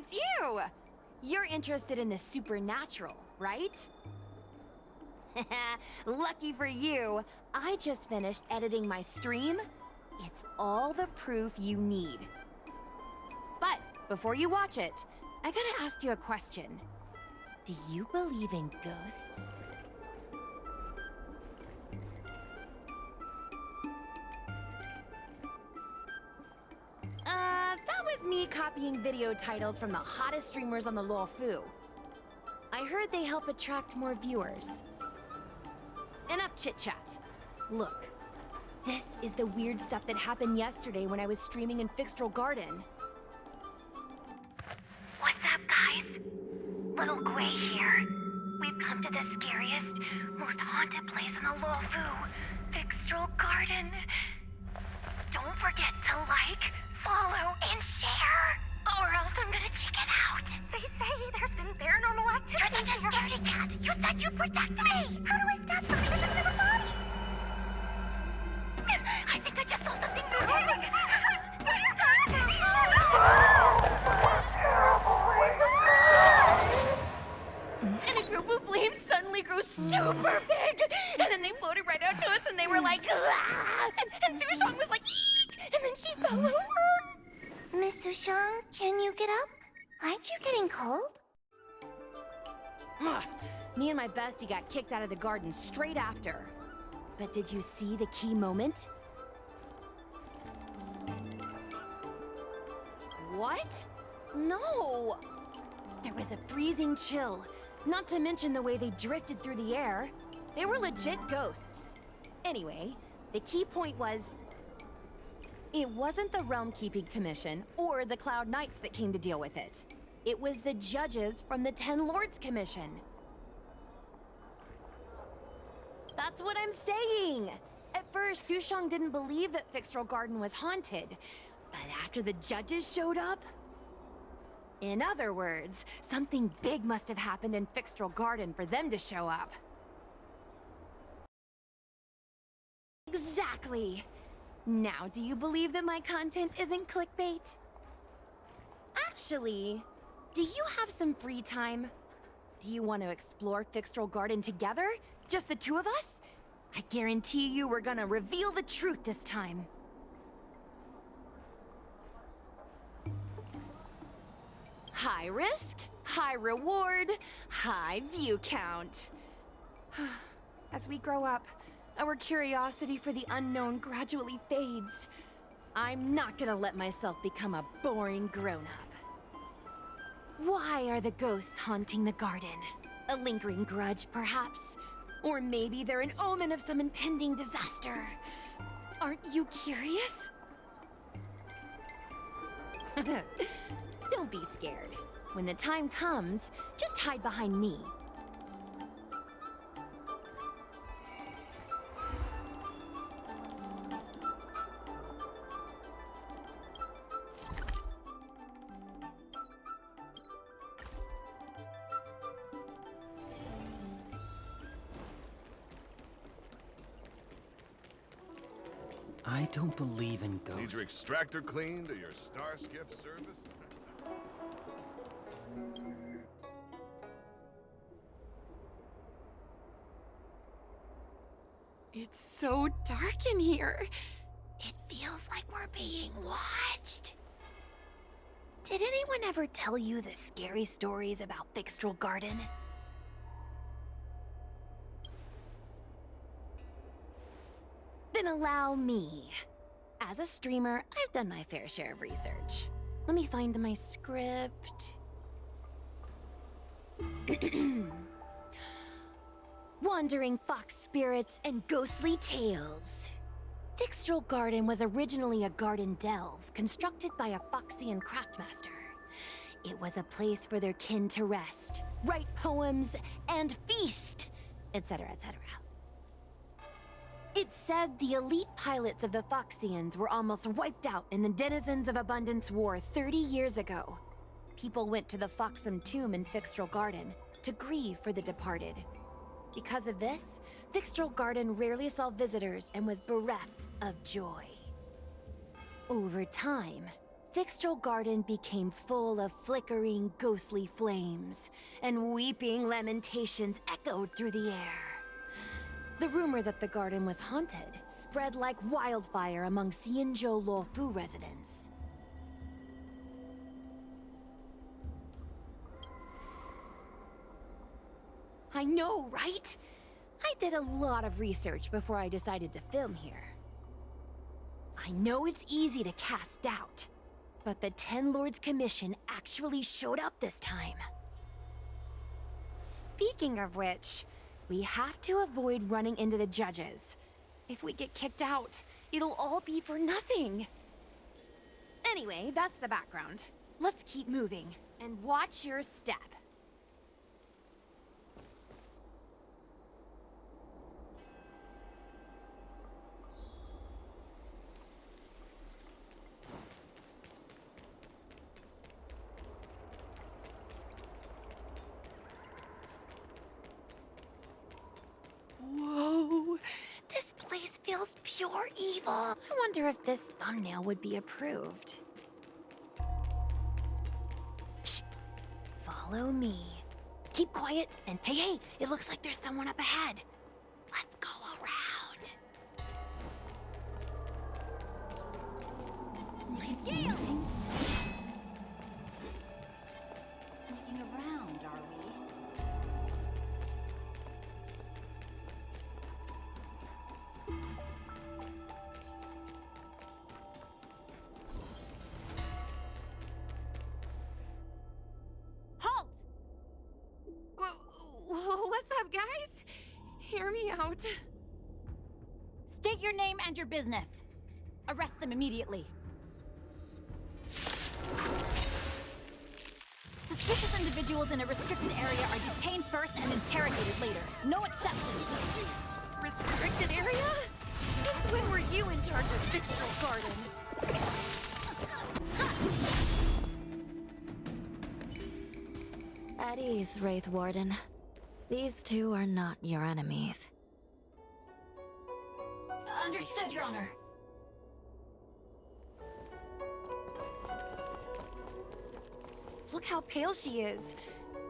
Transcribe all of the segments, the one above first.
it's you! You're interested in the supernatural, right? Lucky for you, I just finished editing my stream. It's all the proof you need. But before you watch it, I gotta ask you a question. Do you believe in ghosts? That was me copying video titles from the hottest streamers on the Luofu. I heard they help attract more viewers. Enough chit-chat. Look, this is the weird stuff that happened yesterday when I was streaming in Fixtral Garden. What's up, guys? Little Gui here. We've come to the scariest, most haunted place in the Luofu, Fixtral Garden. Don't forget to like, follow, and share, or else I'm gonna chicken out. They say there's been paranormal activity. You're such a scaredy cat. You said you'd protect me. How do I stab something that doesn't have a body? I think I just saw something moving. And a group of flames suddenly grew super big, and then they floated right out to us, and they were like, ah! And Sushong was like, eek! And then she fell over. Miss Sushong, can you get up? Aren't you getting cold? Ugh. Me and my bestie got kicked out of the garden straight after. But did you see the key moment? What? No! There was a freezing chill, not to mention the way they drifted through the air. They were legit ghosts. Anyway, the key point was... it wasn't the Realm Keeping Commission or the Cloud Knights that came to deal with it. It was the judges from the Ten Lords Commission. That's what I'm saying! At first, Sushong didn't believe that Fixtral Garden was haunted. But after the judges showed up... in other words, something big must have happened in Fixtral Garden for them to show up. Exactly! Now, do you believe that my content isn't clickbait? Actually, do you have some free time? Do you want to explore Fixtral Garden together? Just the two of us? I guarantee you we're gonna reveal the truth this time. High risk, high reward, high view count. As we grow up, our curiosity for the unknown gradually fades. I'm not gonna let myself become a boring grown-up. Why are the ghosts haunting the garden? A lingering grudge, perhaps? Or maybe they're an omen of some impending disaster. Aren't you curious? Don't be scared. When the time comes, just hide behind me. I don't believe in ghosts. Need your extractor cleaned or your star skiff serviced? It's so dark in here. It feels like we're being watched. Did anyone ever tell you the scary stories about Fixtral Garden? Then allow me. As a streamer, I've done my fair share of research. Let me find my script. Wandering fox spirits and ghostly tales. Fixtral Garden was originally a garden delve constructed by a Foxian craftmaster. It was a place for their kin to rest, write poems, and feast, etc., etc. It's said the elite pilots of the Foxians were almost wiped out in the Denizens of Abundance War 30 years ago. People went to the Foxum tomb in Fixtral Garden to grieve for the departed. Because of this, Fixtral Garden rarely saw visitors and was bereft of joy. Over time, Fixtral Garden became full of flickering, ghostly flames, and weeping lamentations echoed through the air. The rumor that the garden was haunted spread like wildfire among Xianzhou Luofu residents. I know, right? I did a lot of research before I decided to film here. I know it's easy to cast doubt, but the Ten Lords Commission actually showed up this time. Speaking of which, we have to avoid running into the judges. If we get kicked out, it'll all be for nothing. Anyway, that's the background. Let's keep moving, and watch your step. Whoa, this place feels pure evil. I wonder if this thumbnail would be approved. Shh, follow me. Keep quiet, and hey, it looks like there's someone up ahead. Let's go around. Sneaking around, are we? Halt! What's up, guys? Hear me out. State your name and your business. Arrest them immediately. Suspicious individuals in a restricted area are detained first and interrogated later. No exceptions. Restricted area? Since when were you in charge of Fixtral Garden? At ease, Wraith Warden. These two are not your enemies. Understood, Your Honor. Look how pale she is.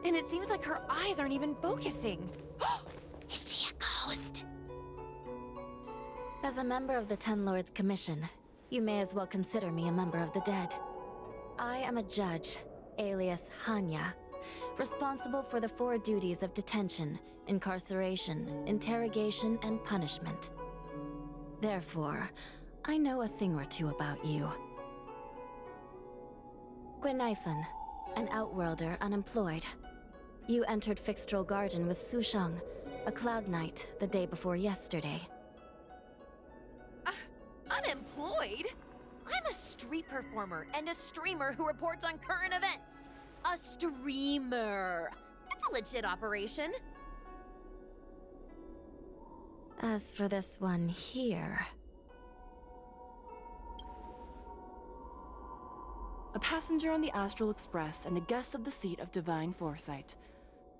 And it seems like her eyes aren't even focusing. Is she a ghost? As a member of the Ten Lords Commission, you may as well consider me a member of the dead. I am a judge, alias Hanya, responsible for the 4 duties of detention, incarceration, interrogation, and punishment. Therefore, I know a thing or two about you. Gwenaifan, an outworlder unemployed. You entered Fixtral Garden with Sushang, a cloud knight, the day before yesterday. Unemployed? I'm a street performer and a streamer who reports on current events. A streamer. It's a legit operation. As for this one here... A passenger on the Astral Express and a guest of the seat of Divine Foresight.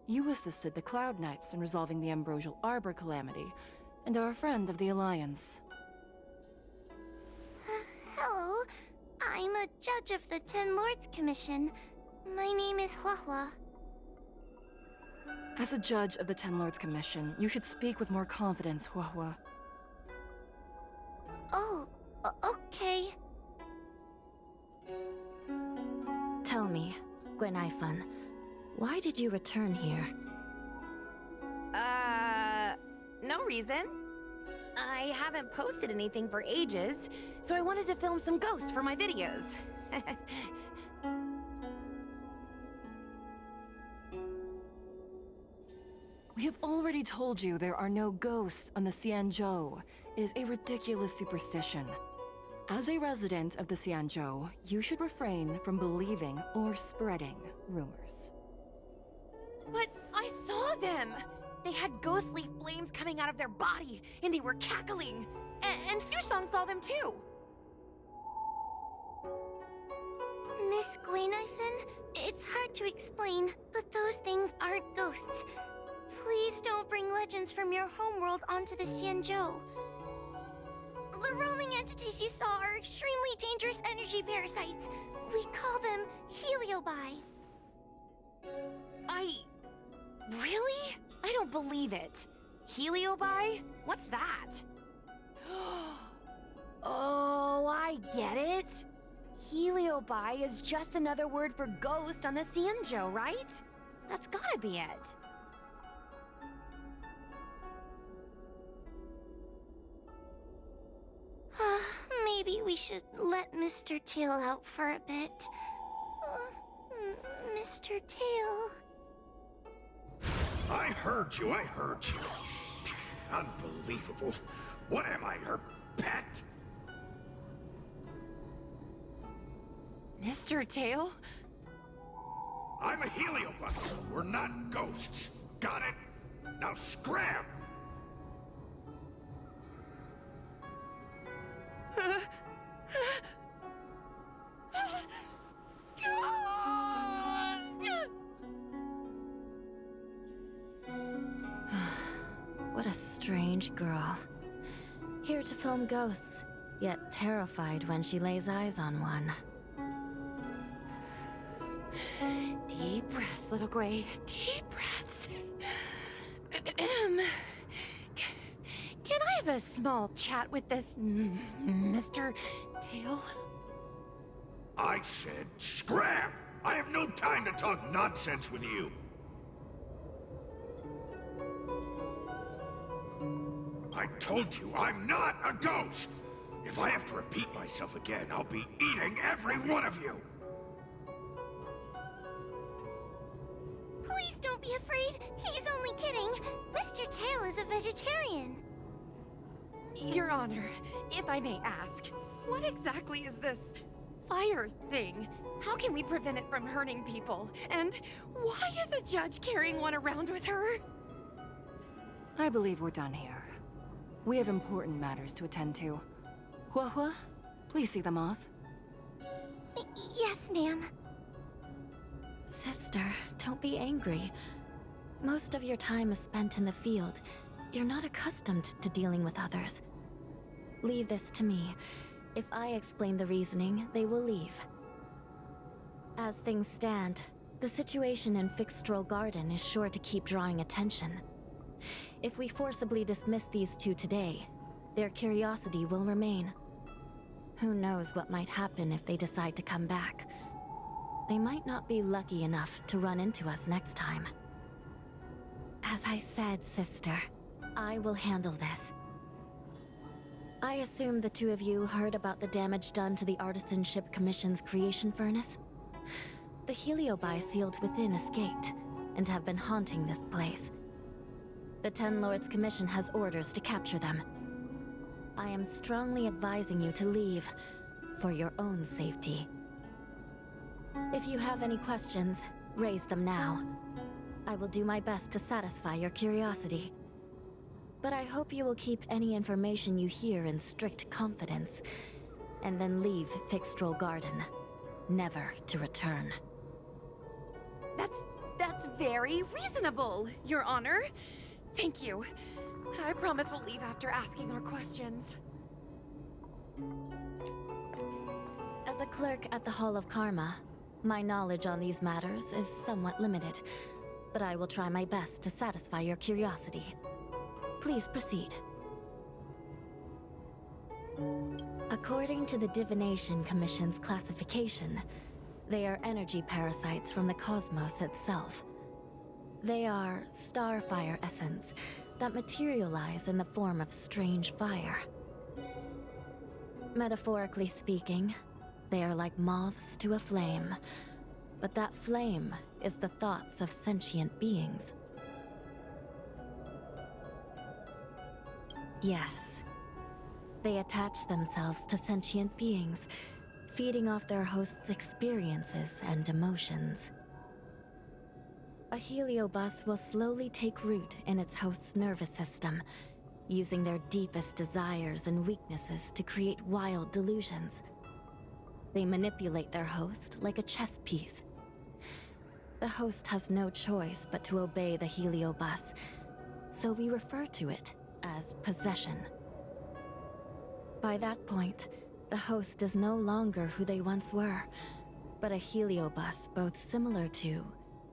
You assisted the Cloud Knights in resolving the Ambrosial Arbor calamity, and are a friend of the Alliance. Hello. I'm a judge of the Ten Lords Commission. My name is Huahua. As a judge of the Ten Lords Commission, you should speak with more confidence, Huahua. Oh, okay. Tell me, Gwenaifan, why did you return here? No reason. I haven't posted anything for ages, so I wanted to film some ghosts for my videos. We have already told you there are no ghosts on the Xianzhou. It is a ridiculous superstition. As a resident of the Xianzhou, you should refrain from believing or spreading rumors. But I saw them! They had ghostly flames coming out of their body, and they were cackling. And Sushang saw them too. Miss Gwenaifan, it's hard to explain, but those things aren't ghosts. Please don't bring legends from your homeworld onto the Xianzhou. The roaming entities you saw are extremely dangerous energy parasites. We call them heliobi. Really? I don't believe it. Heliobi? What's that? Oh, I get it. Heliobi is just another word for ghost on the Xianzhou, right? That's gotta be it. Maybe we should let Mr. Tail out for a bit. Mr. Tail. I heard you. Unbelievable. What am I, her pet? Mr. Tail? I'm a heliobus. We're not ghosts. Got it? Now scram! What a strange girl. Here to film ghosts, yet terrified when she lays eyes on one. Deep breaths, little Gray. Deep breaths. Can I have a small chat with this Mr. Tail? I said scram! I have no time to talk nonsense with you. I told you I'm not a ghost! If I have to repeat myself again, I'll be eating every one of you! Please don't be afraid. He's only kidding. Mr. Tail is a vegetarian. Your Honor, if I may ask, what exactly is this fire thing? How can we prevent it from hurting people? And why is a judge carrying one around with her? I believe we're done here. We have important matters to attend to. Hua, please see them off. Yes, ma'am. Sister, don't be angry. Most of your time is spent in the field. You're not accustomed to dealing with others. Leave this to me. If I explain the reasoning, they will leave. As things stand, the situation in Fixstral Garden is sure to keep drawing attention. If we forcibly dismiss these two today, their curiosity will remain. Who knows what might happen if they decide to come back. They might not be lucky enough to run into us next time. As I said, sister, I will handle this. I assume the two of you heard about the damage done to the Artisanship Commission's creation furnace? The heliobi sealed within escaped, and have been haunting this place. The Ten Lords Commission has orders to capture them. I am strongly advising you to leave, for your own safety. If you have any questions, raise them now. I will do my best to satisfy your curiosity. But I hope you will keep any information you hear in strict confidence, and then leave Fixstral Garden, never to return. That's very reasonable, Your Honor. Thank you. I promise we'll leave after asking our questions. As a clerk at the Hall of Karma, my knowledge on these matters is somewhat limited, but I will try my best to satisfy your curiosity. Please proceed. According to the Divination Commission's classification, they are energy parasites from the cosmos itself. They are starfire essence that materialize in the form of strange fire. Metaphorically speaking, they are like moths to a flame, but that flame is the thoughts of sentient beings. Yes. They attach themselves to sentient beings, feeding off their host's experiences and emotions. A heliobus will slowly take root in its host's nervous system, using their deepest desires and weaknesses to create wild delusions. They manipulate their host like a chess piece. The host has no choice but to obey the heliobus, so we refer to it as possession. By that point, the host is no longer who they once were, but a heliobus both similar to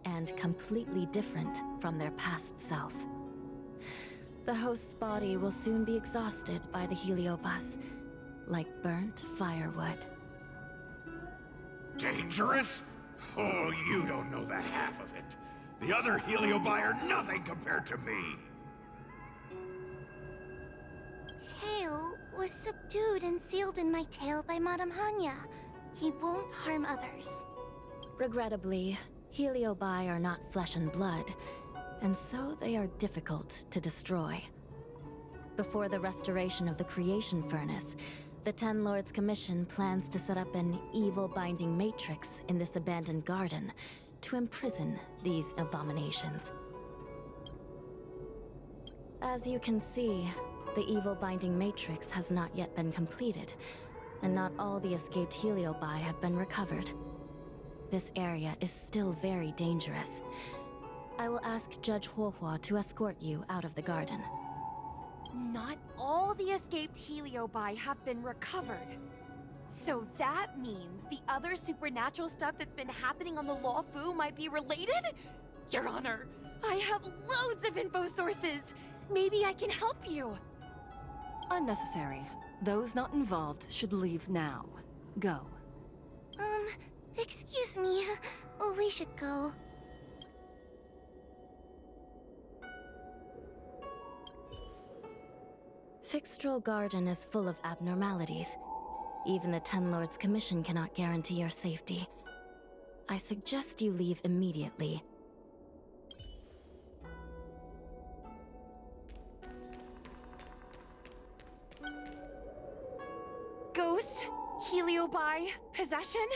and completely different from their past self. The host's body will soon be exhausted by the heliobus, like burnt firewood. Dangerous? Oh, you don't know the half of it. The other heliobi are nothing compared to me. Tail was subdued and sealed in my tail by Madame Hanya. He won't harm others. Regrettably, heliobi are not flesh and blood, and so they are difficult to destroy. Before the restoration of the creation furnace, the Ten Lords Commission plans to set up an evil binding matrix in this abandoned garden to imprison these abominations. As you can see, the evil binding matrix has not yet been completed, and not all the escaped heliobi have been recovered. This area is still very dangerous. I will ask Judge Huohua to escort you out of the garden. Not all the escaped heliobi have been recovered. So that means the other supernatural stuff that's been happening on the Law Fu might be related? Your Honor, I have loads of info sources. Maybe I can help you. Unnecessary. Those not involved should leave now. Go. Excuse me. We should go. Fixtral Garden is full of abnormalities. Even the Ten Lords Commission cannot guarantee your safety. I suggest you leave immediately. Ghosts? Heliobi? Possession?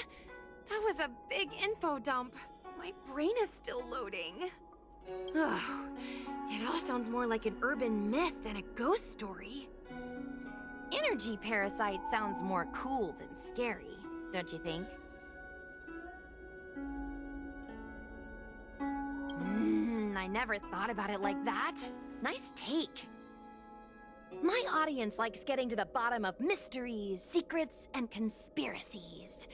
That was a big info dump. My brain is still loading. Ugh. It all sounds more like an urban myth than a ghost story. Energy parasite sounds more cool than scary, don't you think? I never thought about it like that. Nice take. My audience likes getting to the bottom of mysteries, secrets, and conspiracies.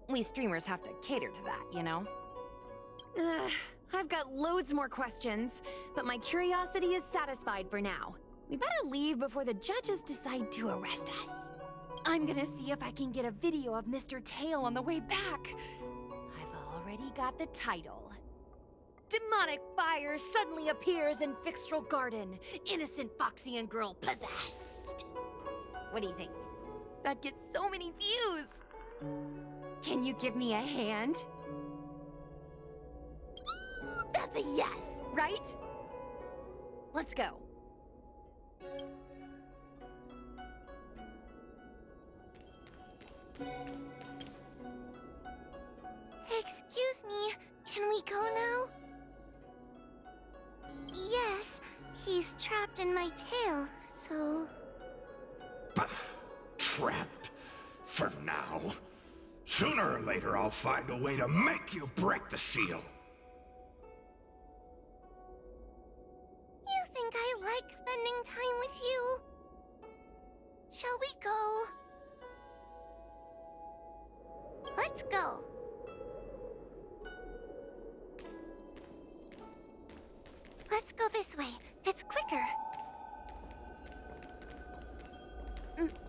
We streamers have to cater to that, you know? I've got loads more questions, but my curiosity is satisfied for now. We better leave before the judges decide to arrest us. I'm gonna see if I can get a video of Mr. Tail on the way back. I've already got the title. Demonic fire suddenly appears in Fixtral Garden. Innocent Foxian girl possessed. What do you think? That gets so many views. Can you give me a hand? That's a yes, right? Let's go. Excuse me, can we go now? Yes, he's trapped in my tail, so... Bah, trapped. For now. Sooner or later I'll find a way to make you break the seal. You think I like spending time with you? Shall we go? Let's go. Let's go this way. It's quicker.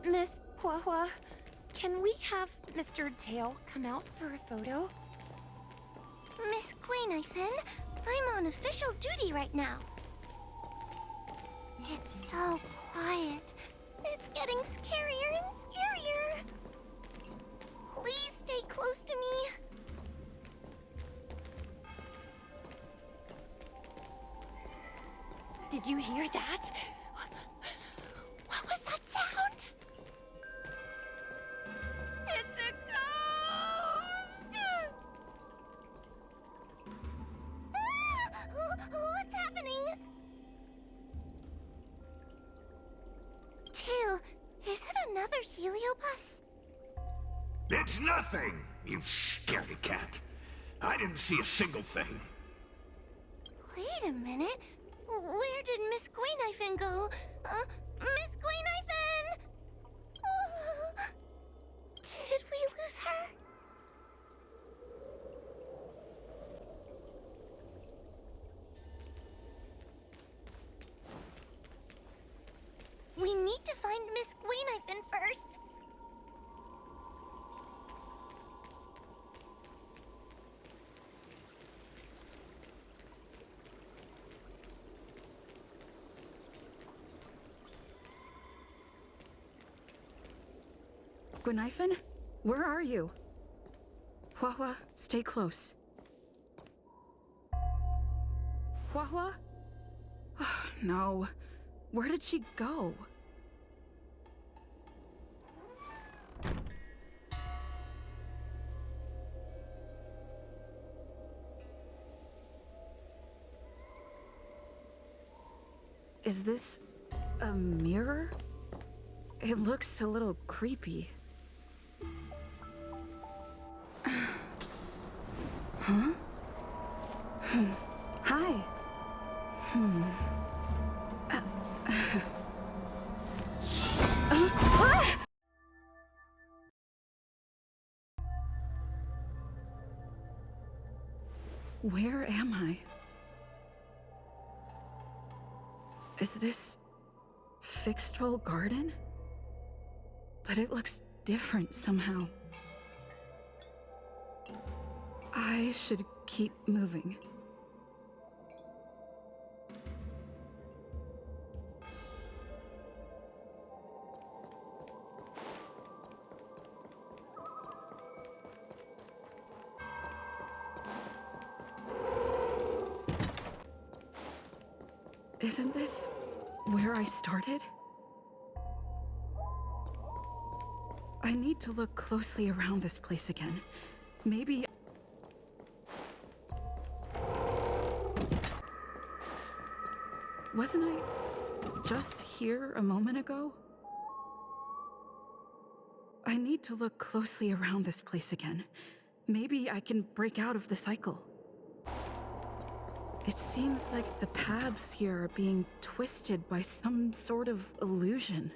Miss Huahua, can we have Mr. Tail come out for a photo? Miss Guinaifen, I'm on official duty right now. It's so quiet. It's getting scarier and scarier. Please stay close to me. Did you hear that? What was that sound? It's a ghost! What's happening? Tail, is it another heliobus? It's nothing, you scaredy cat. I didn't see a single thing. Wait a minute. Where did Miss Guinaifen go? Miss Guinaifen! need to find Miss Gweenifen first. Gweenifen? Where are you? Hua, stay close. Hua? Oh, no. Where did she go? Is this a mirror? It looks a little creepy. Huh? Hi. Where am I? Is this Fixtrol Garden? But it looks different somehow. I should keep moving. Isn't this where I started? I need to look closely around this place again. Maybe... Wasn't I just here a moment ago? I need to look closely around this place again. Maybe I can break out of the cycle. It seems like the paths here are being twisted by some sort of illusion.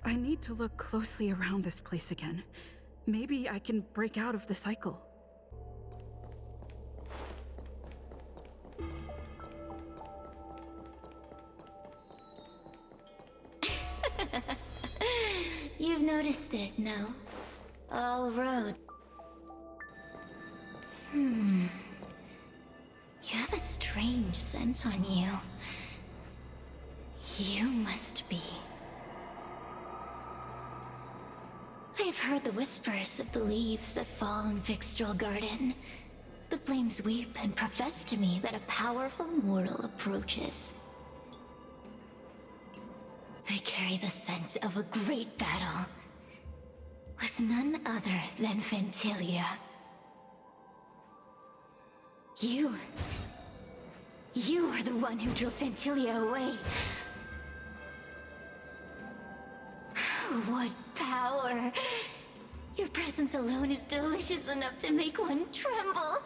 I need to look closely around this place again. Maybe I can break out of the cycle. You've noticed it, no? All road. You have a strange scent on you. You must be. I have heard the whispers of the leaves that fall in Fixtrol Garden. The flames weep and profess to me that a powerful mortal approaches. They carry the scent of a great battle with none other than Ventilia. You are the one who drove Ventilia away. What power! Your presence alone is delicious enough to make one tremble.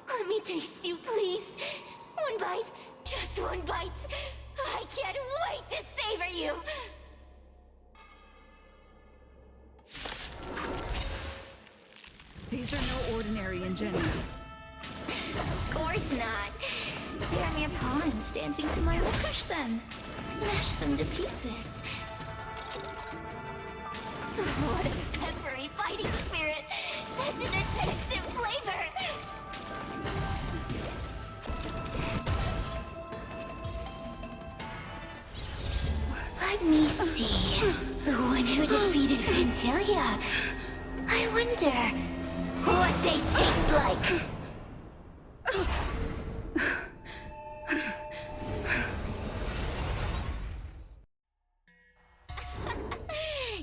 Let me taste you, please. One bite, just one bite. I can't wait to savor you. These are no ordinary Ingenia. Of course not. They are mere pawns dancing to my crush them. Smash them to pieces. What a peppery fighting spirit! Such an addictive flavor! Let me see. The one who defeated Ventilia. I wonder what they taste like.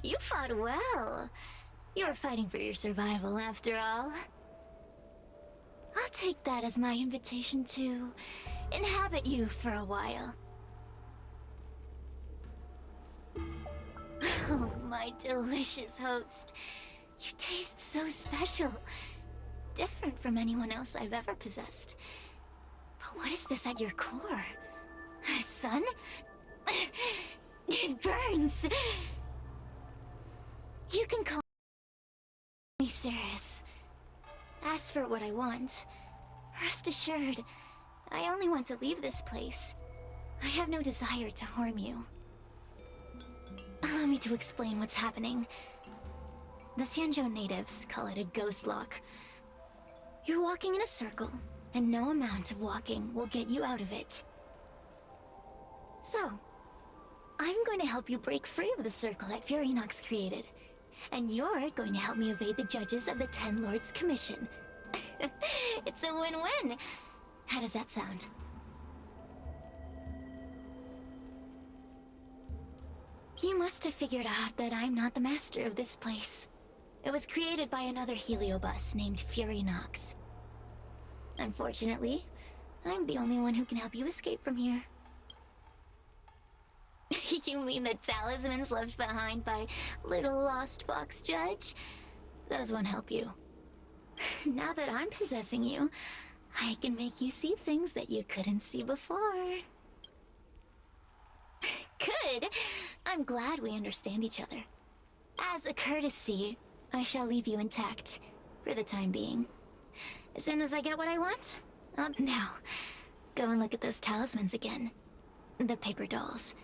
You fought well. You were fighting for your survival, after all. I'll take that as my invitation to inhabit you for a while. Oh, my delicious host. You taste so special. Different from anyone else I've ever possessed. But what is this at your core? A sun? It burns. You can call me serious. Ask for what I want. Rest assured, I only want to leave this place. I have no desire to harm you. Allow me to explain what's happening. The Xianzhou natives call it a ghost lock. You're walking in a circle, and no amount of walking will get you out of it. So, I'm going to help you break free of the circle that Furinox created. And you're going to help me evade the judges of the Ten Lords Commission. It's a win-win. How does that sound? You must have figured out that I'm not the master of this place. It was created by another heliobus named Furinox. Unfortunately, I'm the only one who can help you escape from here. You mean the talismans left behind by little lost fox judge? Those won't help you. Now that I'm possessing you, I can make you see things that you couldn't see before. Good! I'm glad we understand each other. As a courtesy, I shall leave you intact, for the time being. As soon as I get what I want, up now. Go and look at those talismans again. The paper dolls.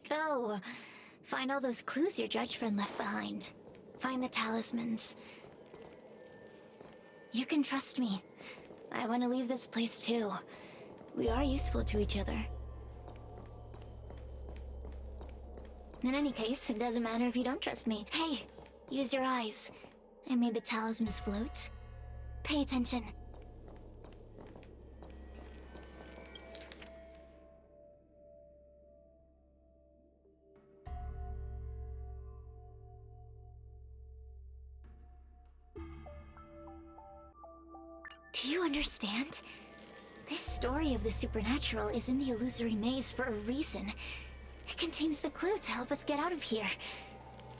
Go! Find all those clues your judge friend left behind. Find the talismans. You can trust me. I want to leave this place too. We are useful to each other. In any case, it doesn't matter if you don't trust me. Hey, use your eyes. I made the talismans float. Pay attention. Do you understand? This story of the supernatural is in the illusory maze for a reason. It contains the clue to help us get out of here.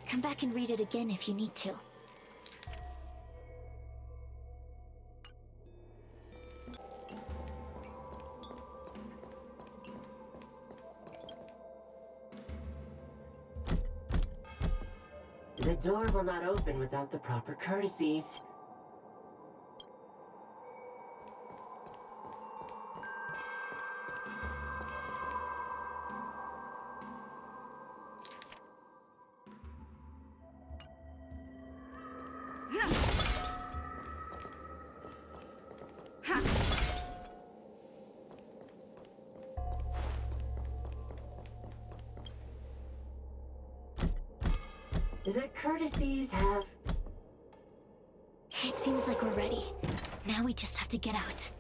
Come back and read it again if you need to. The door will not open without the proper courtesies. The courtesies have... It seems like we're ready. Now we just have to get out.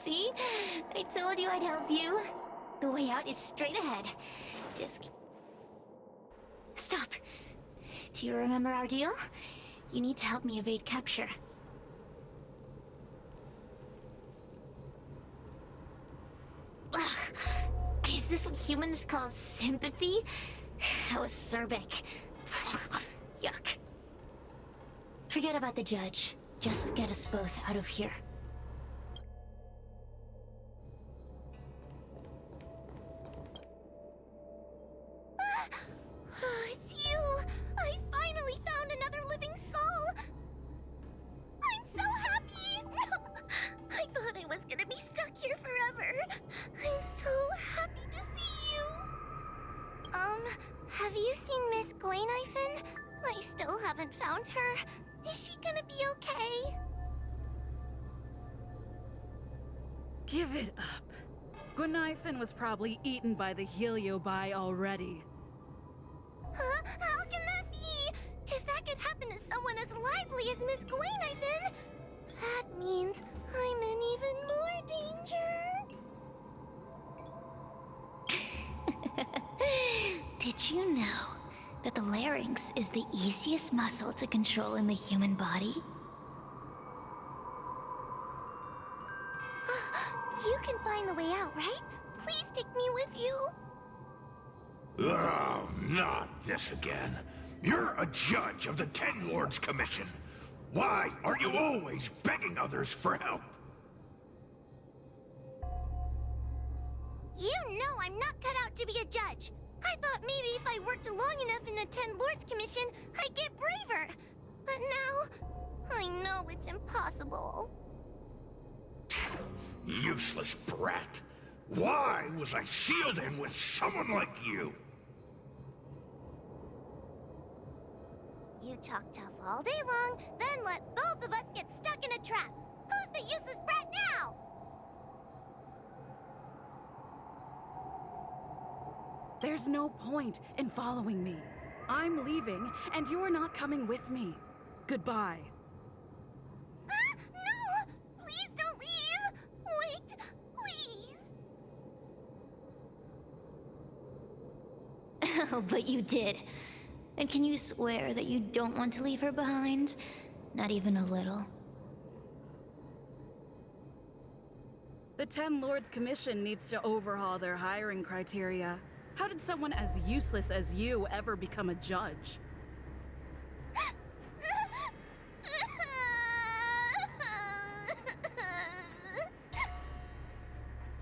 See? I told you I'd help you. The way out is straight ahead. Just... Stop. Do you remember our deal? You need to help me evade capture. Ugh. Is this what humans call sympathy? How acerbic. Yuck. Forget about the judge. Just get us both out of here. It's you! I finally found another living soul! I'm so happy! I thought I was gonna be stuck here forever. I'm so happy to see you. Have you seen Miss Gwaynifin? I still haven't found her. Is she gonna be okay? Give it up. Gwaynifin was probably eaten by the Heliobi already. Huh? How can that be? If that could happen to someone as lively as Miss Gwaynifin, that means I'm in even more danger. Did you know that the larynx is the easiest muscle to control in the human body? You can find the way out, right? Please take me with you. Oh, not this again. You're a judge of the Ten Lords Commission. Why are you always begging others for help? You know I'm not cut out to be a judge. I thought maybe if I worked long enough in the Ten Lords Commission, I'd get braver. But now, I know it's impossible. Useless brat. Why was I sealed in with someone like you? You talk tough all day long, then let both of us get stuck in a trap. Who's the useless brat now? There's no point in following me. I'm leaving, and you're not coming with me. Goodbye. No! Please don't leave! Wait, please! Oh, but you did. And can you swear that you don't want to leave her behind? Not even a little. The Ten Lords Commission needs to overhaul their hiring criteria. How did someone as useless as you ever become a judge?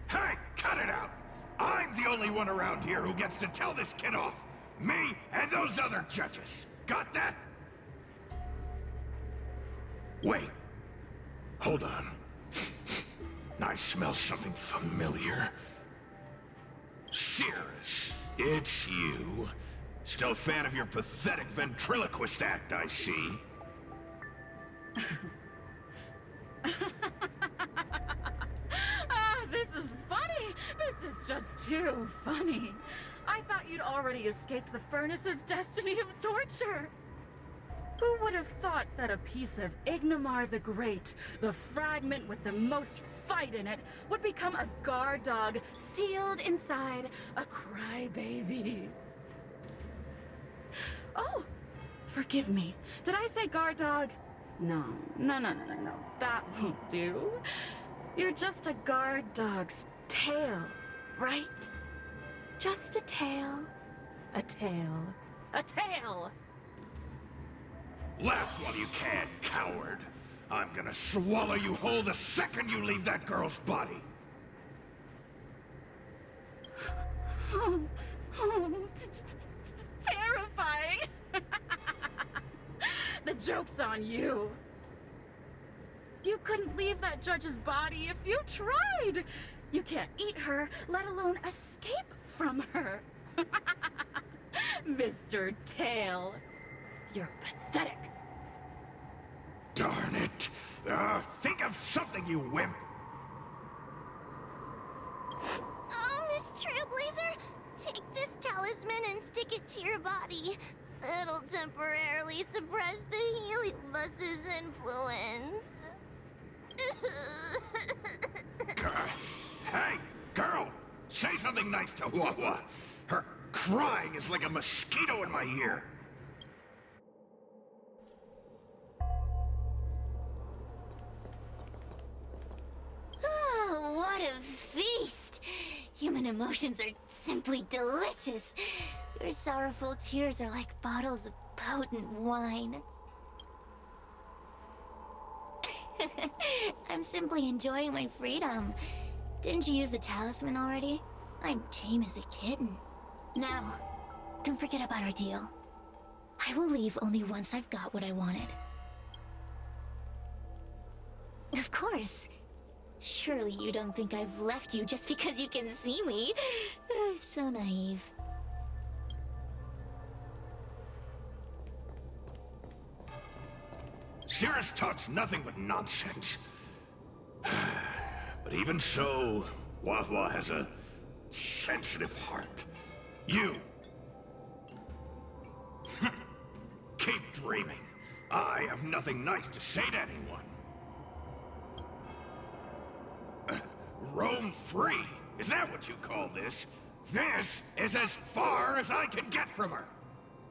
Hey, cut it out! I'm the only one around here who gets to tell this kid off. Me and those other judges. Got that? Wait. Hold on. I smell something familiar. Cirrus, it's you. Still a fan of your pathetic ventriloquist act, I see. This is funny! This is just too funny. I thought you'd already escaped the furnace's destiny of torture. Who would have thought that a piece of Ignomar the Great, the fragment with the most fight in it, would become a guard dog sealed inside a crybaby? Oh, forgive me. Did I say guard dog? No. That won't do. You're just a guard dog's tail, right? Just a tail. A tail. A tail! Laugh while you can, coward. I'm gonna swallow you whole the second you leave that girl's body. Terrifying! The joke's on you. You couldn't leave that judge's body if you tried. You can't eat her, let alone escape from her. Mr. Tail, you're pathetic. Darn it. Think of something, you wimp. Oh, Miss Trailblazer, take this talisman and stick it to your body. It'll temporarily suppress the heliobus's influence. Hey, girl! Say something nice to Wawa. Her crying is like a mosquito in my ear. Oh, what a feast! Human emotions are simply delicious. Your sorrowful tears are like bottles of potent wine. I'm simply enjoying my freedom. Didn't you use the talisman already? I'm tame as a kitten. Now, don't forget about our deal. I will leave only once I've got what I wanted. Of course. Surely you don't think I've left you just because you can see me. So naive. Cirrus talks nothing but nonsense. But even so, Wawa has a sensitive heart. You. Keep dreaming. I have nothing nice to say to anyone. Roam free? Is that what you call this? This is as far as I can get from her.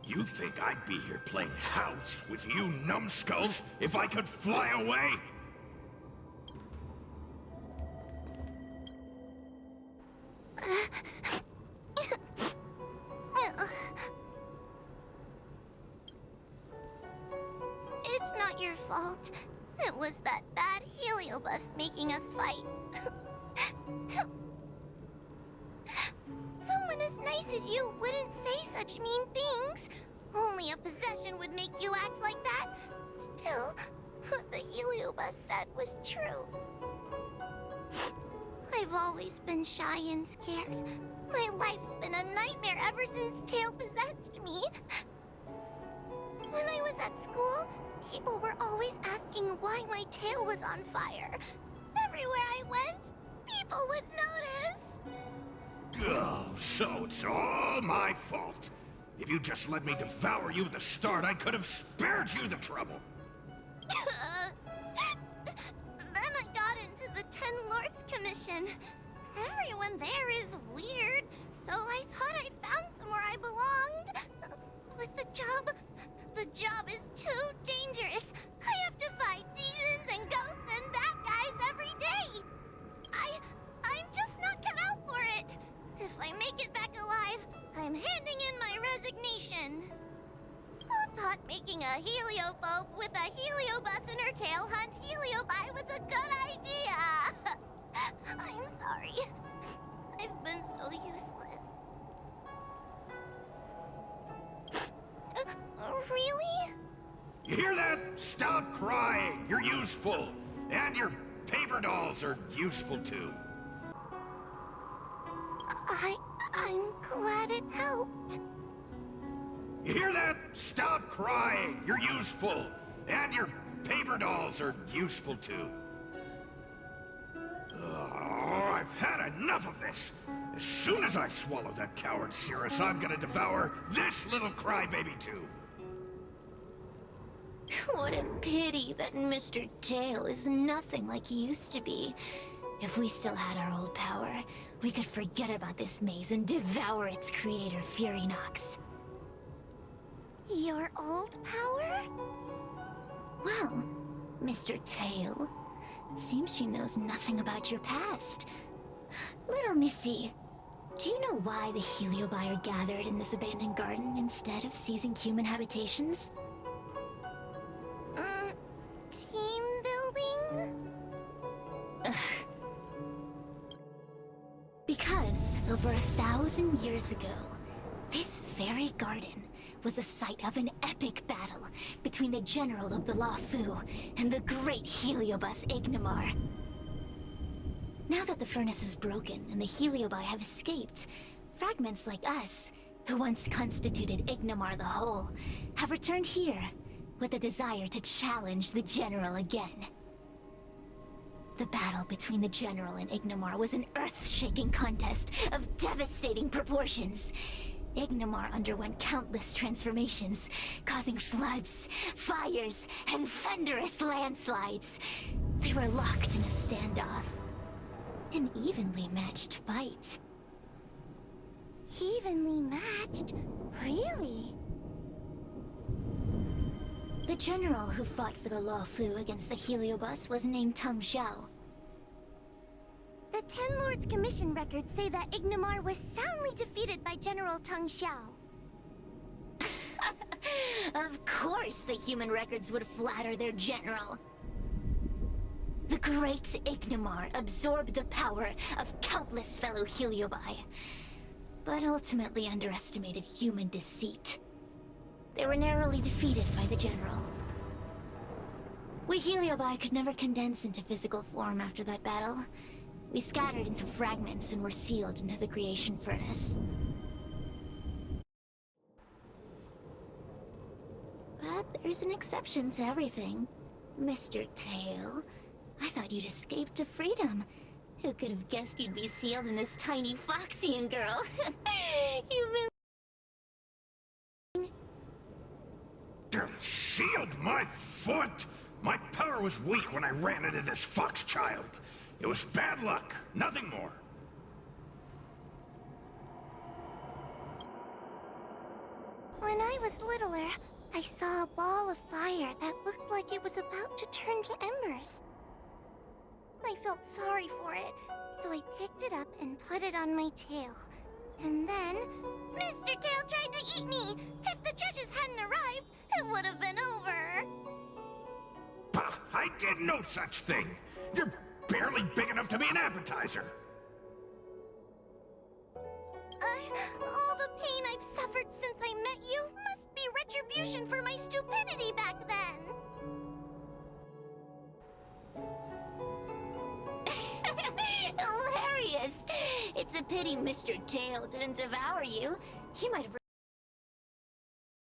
You think I'd be here playing house with you numbskulls if I could fly away? It's not your fault. It was that bad heliobus making us fight. Someone is nice as you wouldn't say such mean things. Only a possession would make you act like that. Still, what the Heliobus said was true. I've always been shy and scared. My life's been a nightmare ever since Tail possessed me. When I was at school, people were always asking why my tail was on fire. Everywhere I went, people would notice. Oh, so it's all my fault. If you just let me devour you at the start, I could have spared you the trouble. Then I got into the Ten Lords Commission. Everyone there is weird, so I thought I'd found somewhere I belonged. But the job is too dangerous. I have to fight demons and ghosts and bad guys every day. I'm just not cut out for it. If I make it back alive, I'm handing in my resignation. Who thought making a heliophobe with a heliobus in her tail hunt heliobi was a good idea? I'm sorry. I've been so useless. Really? You hear that? Stop crying. You're useful. And your paper dolls are useful too. I'm glad it helped. You hear that? Stop crying. You're useful. And your paper dolls are useful too. Oh, I've had enough of this. As soon as I swallow that coward Cirrus, I'm gonna devour this little crybaby too. What a pity that Mr. Tail is nothing like he used to be. If we still had our old power, we could forget about this maze and devour its creator, Furynox. Your old power? Well, Mr. Tail, seems she knows nothing about your past. Little Missy, do you know why the Heliobi are gathered in this abandoned garden instead of seizing human habitations? Team building? Because over 1,000 years ago, this very garden was the site of an epic battle between the general of the Luofu and the great Heliobus Ignimar. Now that the furnace is broken and the Heliobi have escaped, fragments like us, who once constituted Ignimar the Whole, have returned here with a desire to challenge the general again. The battle between the general and Ignimar was an earth-shaking contest of devastating proportions. Ignimar underwent countless transformations, causing floods, fires, and thunderous landslides. They were locked in a standoff. An evenly matched fight. Evenly matched? Really? The general who fought for the Luofu against the Heliobus was named Tang Xiao. The Ten Lords Commission records say that Ignimar was soundly defeated by General Tang Xiao. Of course the human records would flatter their general. The great Ignimar absorbed the power of countless fellow Heliobi, but ultimately underestimated human deceit. They were narrowly defeated by the general. We Heliobi could never condense into physical form after that battle. We scattered into fragments and were sealed into the creation furnace. But there's an exception to everything. Mr. Tail, I thought you'd escaped to freedom. Who could have guessed you'd be sealed in this tiny Foxian girl? You really... Sealed my foot? My power was weak when I ran into this fox child. It was bad luck, nothing more. When I was littler, I saw a ball of fire that looked like it was about to turn to embers. I felt sorry for it, so I picked it up and put it on my tail. And then, Mr. Tail tried to eat me! If the judges hadn't arrived, it would have been over! Bah, I did no such thing! You're barely big enough to be an appetizer! Oh, It's a pity Mr. Tail didn't devour you. He might have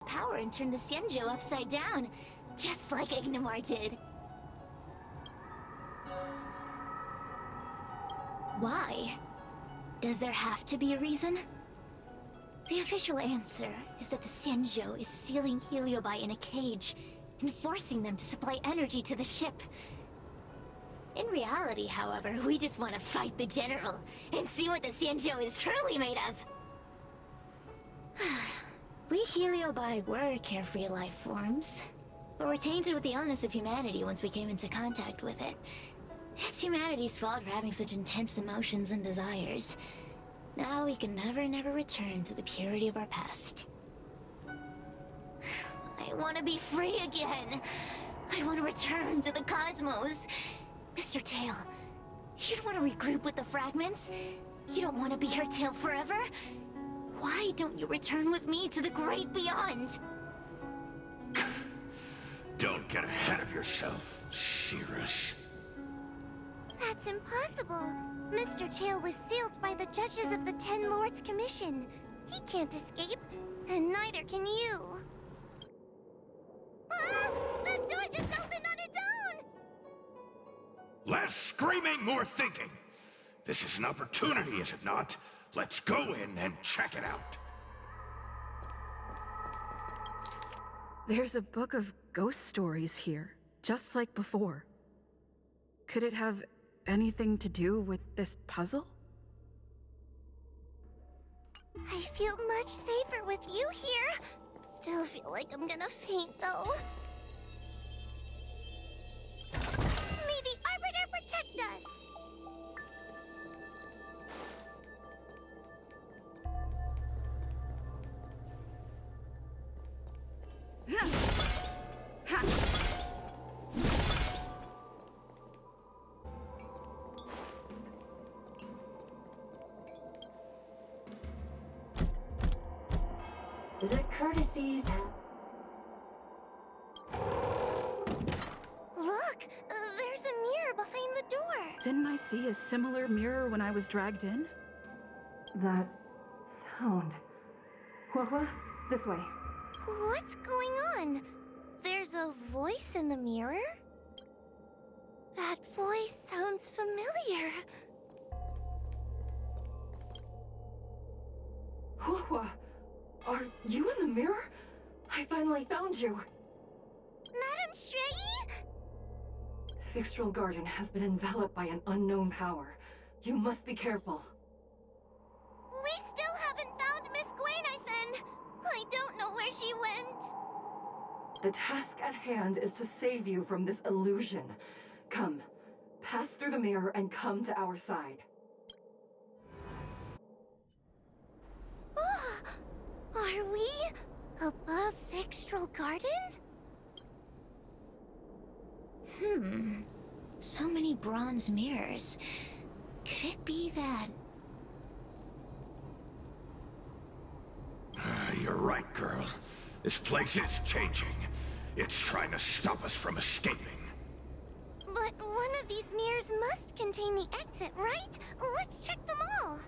power and turned the Xianzhou upside down, just like Ignamar did. Why? Does there have to be a reason? The official answer is that the Xianzhou is sealing Heliobi in a cage and forcing them to supply energy to the ship. In reality, however, we just want to fight the general and see what the Xianzhou is truly made of. We Heliobi were carefree life forms, but were tainted with the illness of humanity once we came into contact with it. It's humanity's fault for having such intense emotions and desires. Now we can never return to the purity of our past. I want to be free again. I want to return to the cosmos. Mr. Tail, you don't want to regroup with the fragments? You don't want to be her tail forever? Why don't you return with me to the great beyond? Don't get ahead of yourself, Cirrus. That's impossible. Mr. Tail was sealed by the judges of the Ten Lords Commission. He can't escape, and neither can you. Ah! The door just opened on its own! Less screaming, more thinking. This is an opportunity, is it not? Let's go in and check it out. There's a book of ghost stories here, just like before. Could it have anything to do with this puzzle? I feel much safer with you here. Still feel like I'm gonna faint, though. May the Arbiter protect us! The courtesies have... Look! There's a mirror behind the door! Didn't I see a similar mirror when I was dragged in? That sound. What? This way. What's going on? There's a voice in the mirror? That voice sounds familiar. Hua, are you in the mirror? I finally found you. Madam Shrei? Fixtral Garden has been enveloped by an unknown power. You must be careful. We still haven't found Miss Gwainifin. I don't know where she went. The task at hand is to save you from this illusion. Come, pass through the mirror and come to our side. Are we above Fixtral Garden? So many bronze mirrors. Could it be that... You're right, girl. This place is changing. It's trying to stop us from escaping. But one of these mirrors must contain the exit, right? Let's check them all.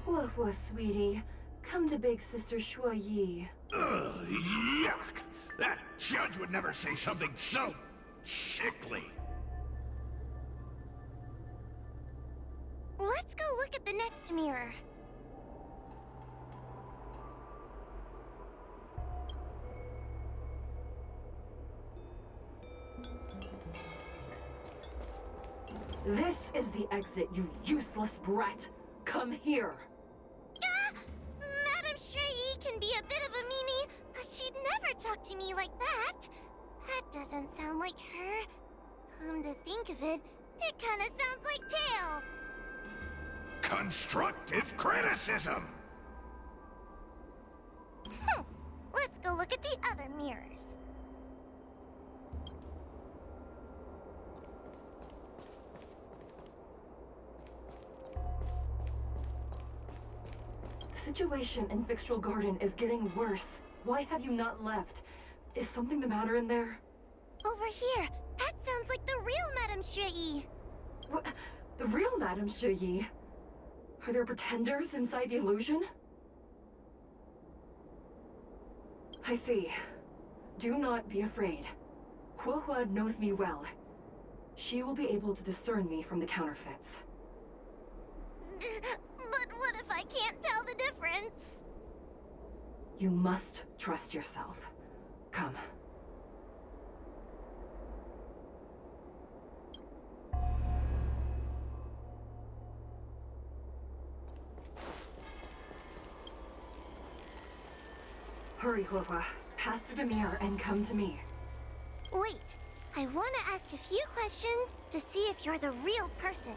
Whoa, sweetie. Come to Big Sister Shuo Yi. Ugh, yuck! That judge would never say something so sickly. Let's go look at the next mirror. This is the exit, you useless brat. Come here. Madam Shrei can be a bit of a meanie, but she'd never talk to me like that. That doesn't sound like her. Come to think of it, it kinda sounds like Tail. Constructive criticism! Let's go look at the other mirrors. The situation in Fixtral Garden is getting worse. Why have you not left? Is something the matter in there? Over here. That sounds like the real Madame Shui. What? The real Madame Shui? Are there pretenders inside the illusion? I see. Do not be afraid. Huohua knows me well. She will be able to discern me from the counterfeits. But what if I can't tell the difference? You must trust yourself. Come. Hurry, Huohua. Pass through the mirror and come to me. Wait. I want to ask a few questions to see if you're the real person.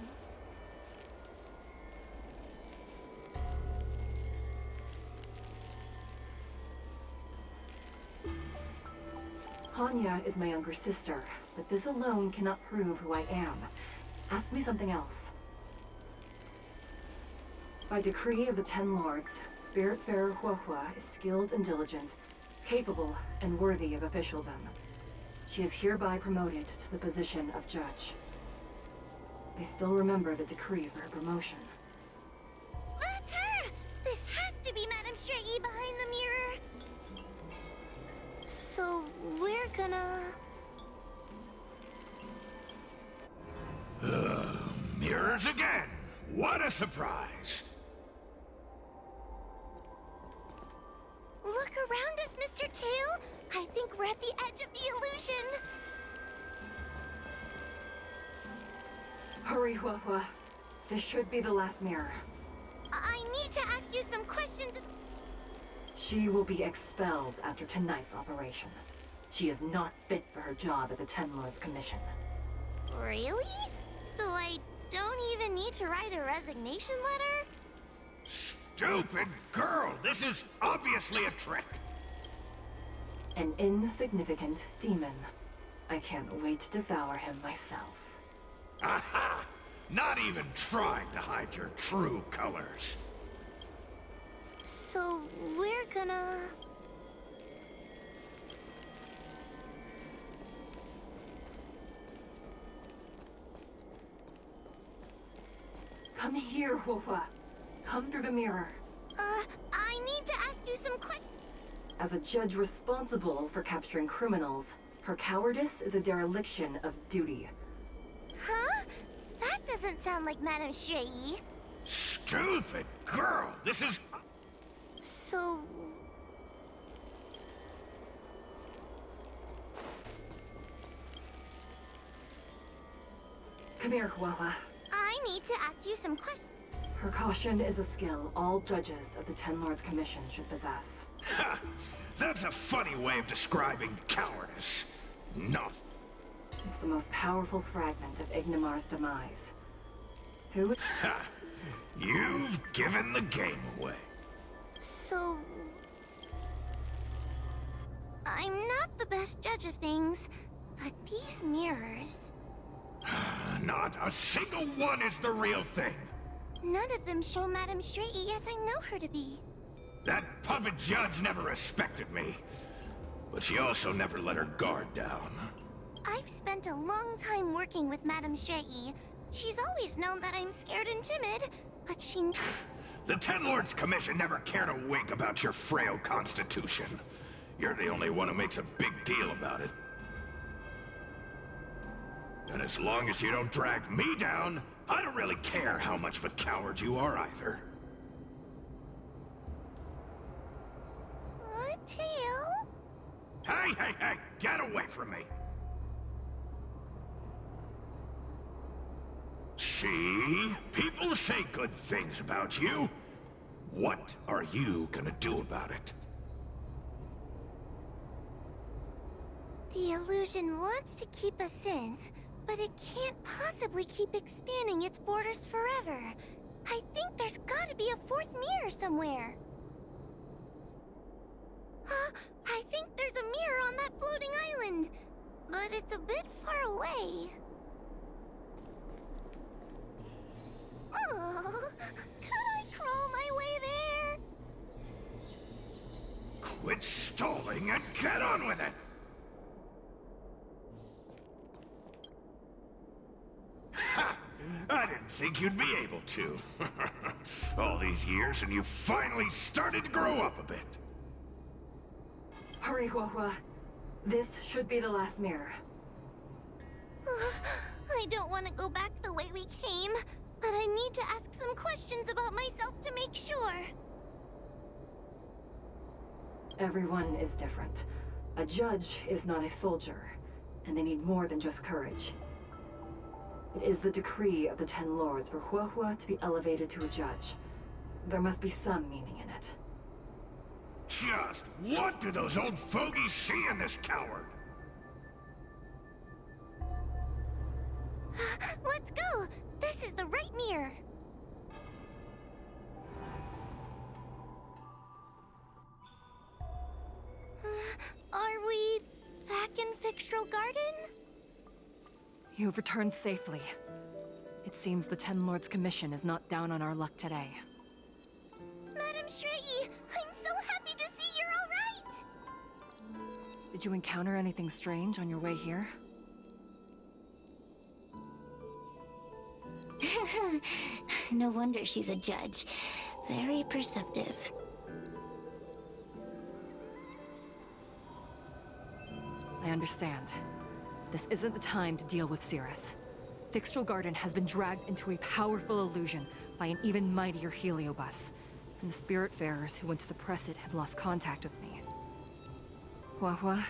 Hanya is my younger sister, but this alone cannot prove who I am. Ask me something else. By decree of the Ten Lords, Spiritfarer Huohua is skilled and diligent, capable and worthy of officialdom. She is hereby promoted to the position of judge. I still remember the decree for her promotion. That's her! This has to be Madame Shui behind the mirror. So, we're gonna... Mirrors again! What a surprise! Look around us, Mr. Tail! I think we're at the edge of the illusion! Hurry, Huohua. This should be the last mirror. I need to ask you some questions. She will be expelled after tonight's operation. She is not fit for her job at the Ten Lords Commission. Really? So I don't even need to write a resignation letter? Stupid girl! This is obviously a trick! An insignificant demon. I can't wait to devour him myself. Aha! Not even trying to hide your true colors. So we're gonna... Come here, Huohua. Come through the mirror. I need to ask you some questions. As a judge responsible for capturing criminals, her cowardice is a dereliction of duty. Huh? That doesn't sound like Madame Shui. Stupid girl! This is... So... Come here, Huohua. I need to ask you some questions. Precaution is a skill all judges of the Ten Lords Commission should possess. Ha! That's a funny way of describing cowardice. Not. It's the most powerful fragment of Ignimar's demise. Who? Ha! You've given the game away. So... I'm not the best judge of things, but these mirrors... Not a single one is the real thing. None of them show Madame Shui as I know her to be. That puppet judge never respected me. But she also never let her guard down. I've spent a long time working with Madame Shui. She's always known that I'm scared and timid, but she... The Ten Lords Commission never cared a wink about your frail constitution. You're the only one who makes a big deal about it. And as long as you don't drag me down, I don't really care how much of a coward you are either. Tail? Hey! Get away from me! See? People say good things about you. What are you gonna do about it? The illusion wants to keep us in, but it can't possibly keep expanding its borders forever. I think there's gotta be a fourth mirror somewhere. I think there's a mirror on that floating island, but it's a bit far away. Oh, could I crawl my way there? quit stalling and get on with it! Ha! I didn't think you'd be able to. All these years and you finally started to grow up a bit. Hurry, Huahua. This should be the last mirror. I don't want to go back the way we came, but I need to ask some questions about myself to make sure. Everyone is different. A judge is not a soldier, and they need more than just courage. It is the decree of the Ten Lords for Huahua to be elevated to a judge. There must be some meaning in it. Just what do those old fogies see in this coward? Let's go! This is the right mirror! Are we back in Fixtral Garden? You've returned safely. It seems the Ten Lords' Commission is not down on our luck today. Madam Shrei, I'm so happy to see you're all right! Did you encounter anything strange on your way here? No wonder she's a judge. Very perceptive. I understand. This isn't the time to deal with Cirrus. Fixtral Garden has been dragged into a powerful illusion by an even mightier heliobus, and the Spiritfarers who went to suppress it have lost contact with me. Huahua,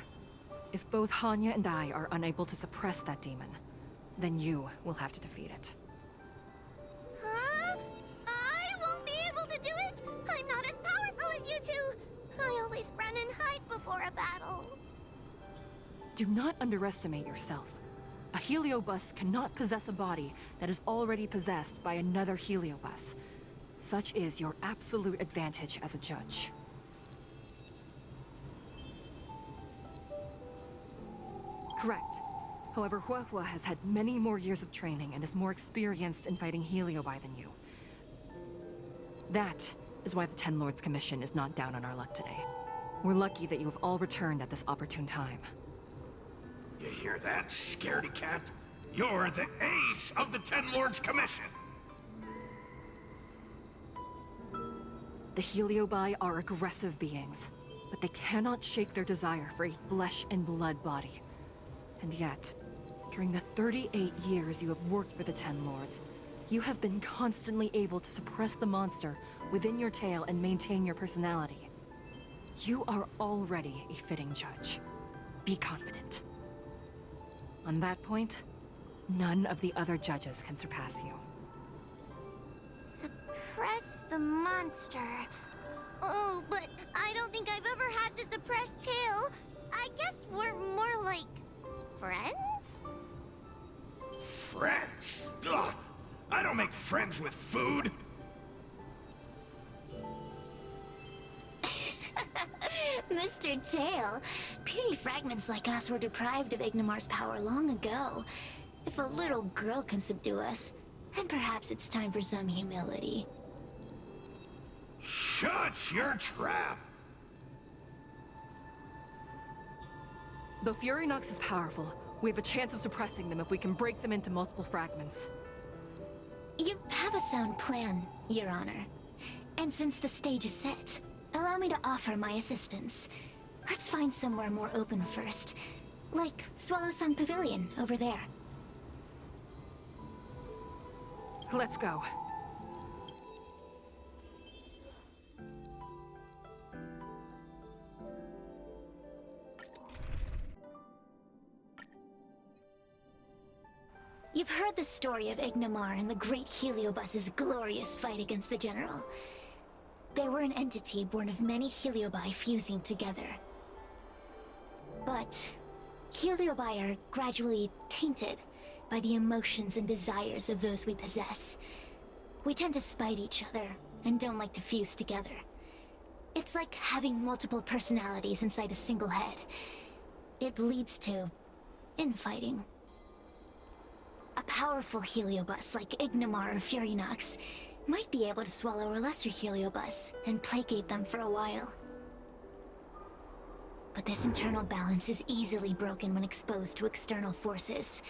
if both Hanya and I are unable to suppress that demon, then you will have to defeat it. Huh? I won't be able to do it! I'm not as powerful as you two! I always run and hide before a battle. Do not underestimate yourself. A heliobus cannot possess a body that is already possessed by another heliobus. Such is your absolute advantage as a judge. Correct. However, Huahua has had many more years of training and is more experienced in fighting heliobi than you. That is why the Ten Lords Commission is not down on our luck today. We're lucky that you have all returned at this opportune time. You hear that, scaredy cat? You're the ace of the Ten Lords Commission! The heliobi are aggressive beings, but they cannot shake their desire for a flesh and blood body. And yet, during the 38 years you have worked for the Ten Lords, you have been constantly able to suppress the monster within your tail and maintain your personality. You are already a fitting judge. Be confident. On that point, none of the other judges can surpass you. Suppress the monster. Oh, but I don't think I've ever had to suppress Tail. I guess we're more like... friends? Friends? Ugh! I don't make friends with food! Mr. Tail, puny fragments like us were deprived of Ignimar's power long ago. If a little girl can subdue us, then perhaps it's time for some humility. Shut your trap! Though Fury Nox is powerful, we have a chance of suppressing them if we can break them into multiple fragments. You have a sound plan, Your Honor. And since the stage is set, allow me to offer my assistance. Let's find somewhere more open first. Like Swallow Song Pavilion over there. Let's go. You've heard the story of Ignimar and the great Heliobus's glorious fight against the General. They were an entity born of many Heliobi fusing together. But Heliobi are gradually tainted by the emotions and desires of those we possess. We tend to spite each other and don't like to fuse together. It's like having multiple personalities inside a single head. It leads to infighting. A powerful Heliobus like Ignimar or Furynox might be able to swallow a lesser Heliobus and placate them for a while. But this internal balance is easily broken when exposed to external forces.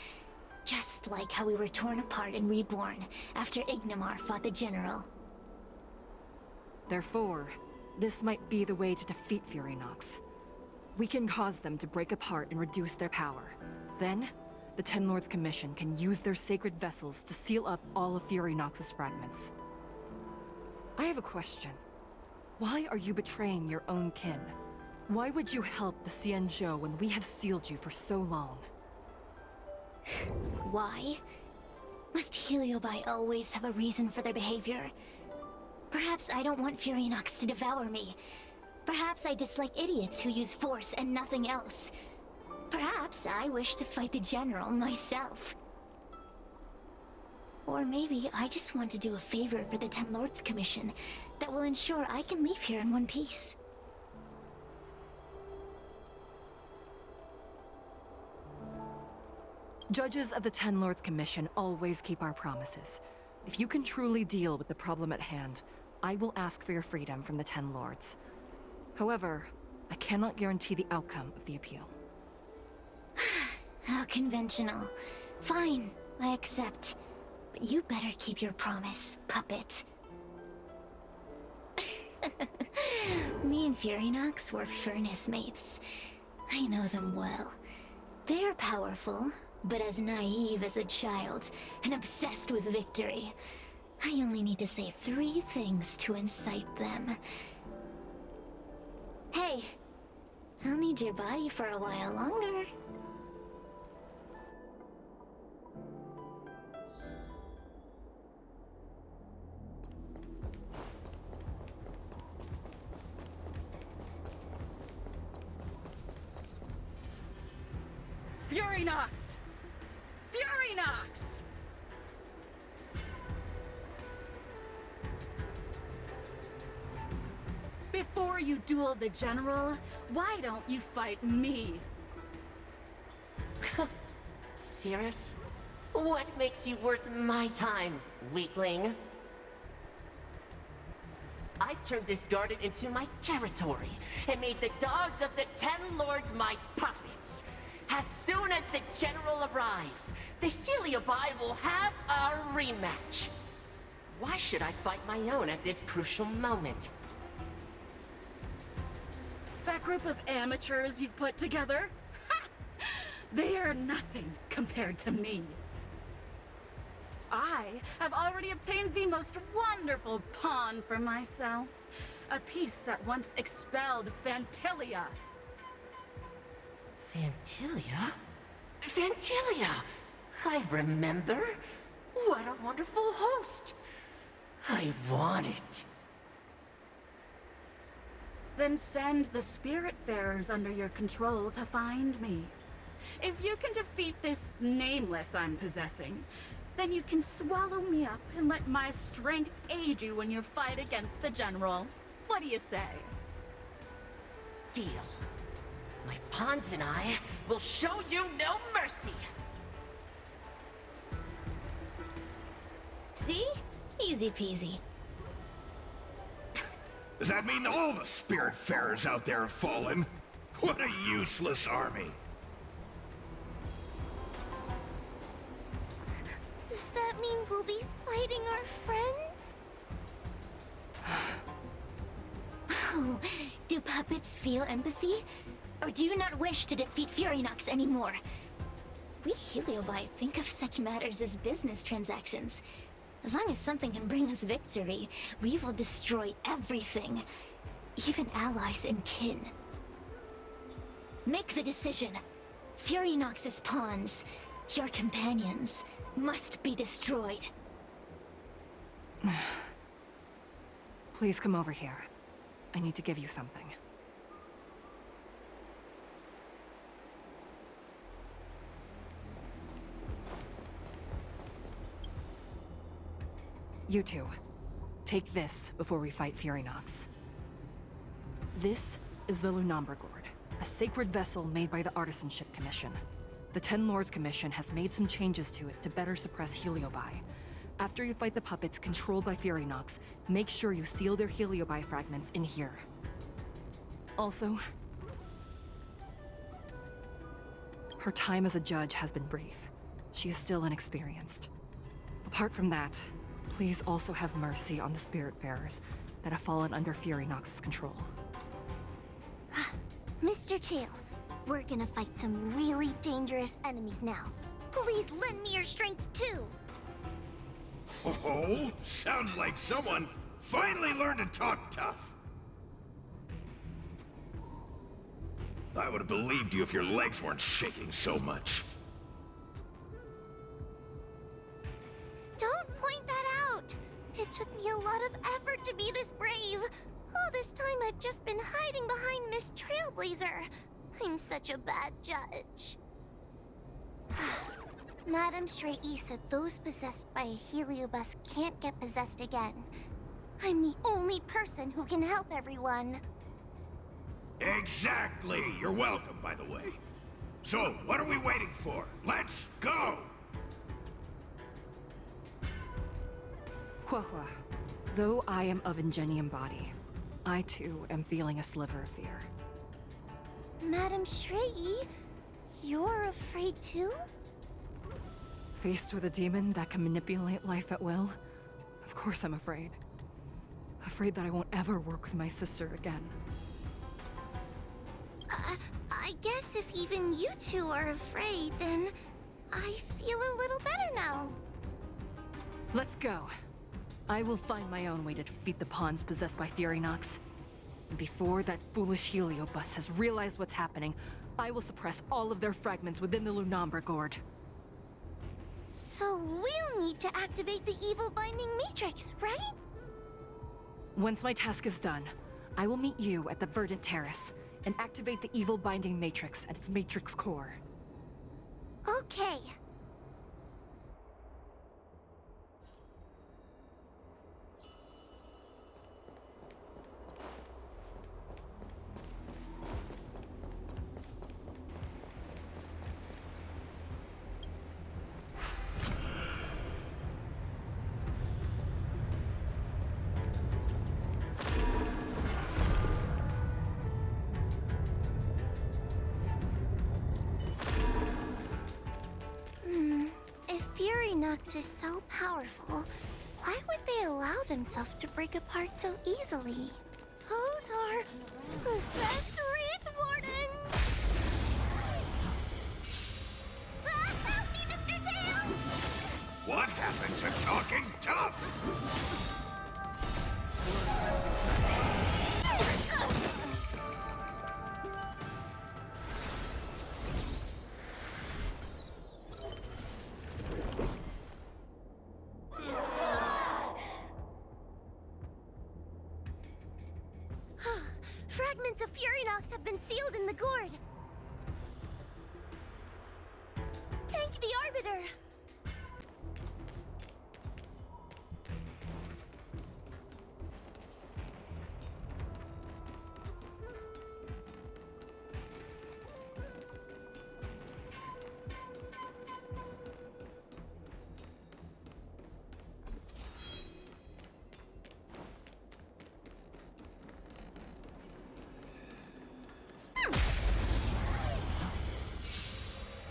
Just like how we were torn apart and reborn after Ignamar fought the General. Therefore, this might be the way to defeat Furynox. We can cause them to break apart and reduce their power. Then, the Ten Lords Commission can use their sacred vessels to seal up all of Furynox's fragments. I have a question. Why are you betraying your own kin? Why would you help the Xianzhou when we have sealed you for so long? Why? Must Heliobi always have a reason for their behavior? Perhaps I don't want Furynox to devour me. Perhaps I dislike idiots who use force and nothing else. Perhaps I wish to fight the General myself. Or maybe I just want to do a favor for the Ten Lords Commission that will ensure I can leave here in one piece. Judges of the Ten Lords Commission always keep our promises. If you can truly deal with the problem at hand, I will ask for your freedom from the Ten Lords. However, I cannot guarantee the outcome of the appeal. How conventional. Fine, I accept. But you better keep your promise, puppet. Me and Furynox were furnace mates. I know them well. They're powerful, but as naive as a child, and obsessed with victory. I only need to say 3 things to incite them. Hey, I'll need your body for a while longer. Furynox! Furynox! Before you duel the General, why don't you fight me? Serious? What makes you worth my time, weakling? I've turned this garden into my territory and made the dogs of the Ten Lords my puppets. As soon as the General arrives, the Heliobi will have a rematch. Why should I fight my own at this crucial moment? That group of amateurs you've put together? They are nothing compared to me. I have already obtained the most wonderful pawn for myself. A piece that once expelled Phantilia. Phantilia? Phantilia! I remember. What a wonderful host. I want it. Then send the Spiritfarers under your control to find me. If you can defeat this nameless I'm possessing, then you can swallow me up and let my strength aid you when you fight against the General. What do you say? Deal. My pawns and I will show you no mercy! See? Easy peasy. Does that mean all the Spiritfarers out there have fallen? What a useless army! Does that mean we'll be fighting our friends? Oh, do puppets feel empathy? Or do you not wish to defeat Furynox anymore? We Heliobi think of such matters as business transactions. As long as something can bring us victory, we will destroy everything. Even allies and kin. Make the decision. Furynox's pawns, your companions, must be destroyed. Please come over here. I need to give you something. You two, take this before we fight Furynox. This is the Lunomber Gourd, a sacred vessel made by the Artisanship Commission. The Ten Lords Commission has made some changes to it to better suppress Heliobi. After you fight the puppets controlled by Furynox, make sure you seal their Heliobi fragments in here. Also, Her time as a judge has been brief. She is still inexperienced. Apart from that, please also have mercy on the Spiritfarers that have fallen under Fury Nox's control. Mr. Chill, we're gonna fight some really dangerous enemies now. Please lend me your strength too. Oh, sounds like someone finally learned to talk tough. I would have believed you if your legs weren't shaking so much. Don't point that out! It took me a lot of effort to be this brave. All this time I've just been hiding behind Miss Trailblazer. I'm such a bad judge. Madame Straight-E said those possessed by a heliobus can't get possessed again. I'm the only person who can help everyone. Exactly! You're welcome, by the way. So, what are we waiting for? Let's go! Huahua, though I am of Ingenium body, I too am feeling a sliver of fear. Madame Straight-E, you're afraid too? Faced with a demon that can manipulate life at will, of course I'm afraid. Afraid that I won't ever work with my sister again. I guess if even you two are afraid, then I feel a little better now. Let's go. I will find my own way to defeat the pawns possessed by Fury Nox. And before that foolish heliobus has realized what's happening, I will suppress all of their fragments within the Lunombra Gourd. So we'll need to activate the evil binding matrix, right? Once my task is done, I will meet you at the Verdant Terrace and activate the evil binding matrix at its matrix core. Okay. If Fury Nox is so powerful, why would they allow themselves to break apart so easily? Those are possessed Wraith Wardens! Help me, Mr. Tail! What happened to talking tough? Fragments of Fury Nox have been sealed in the gourd. Thank the Arbiter.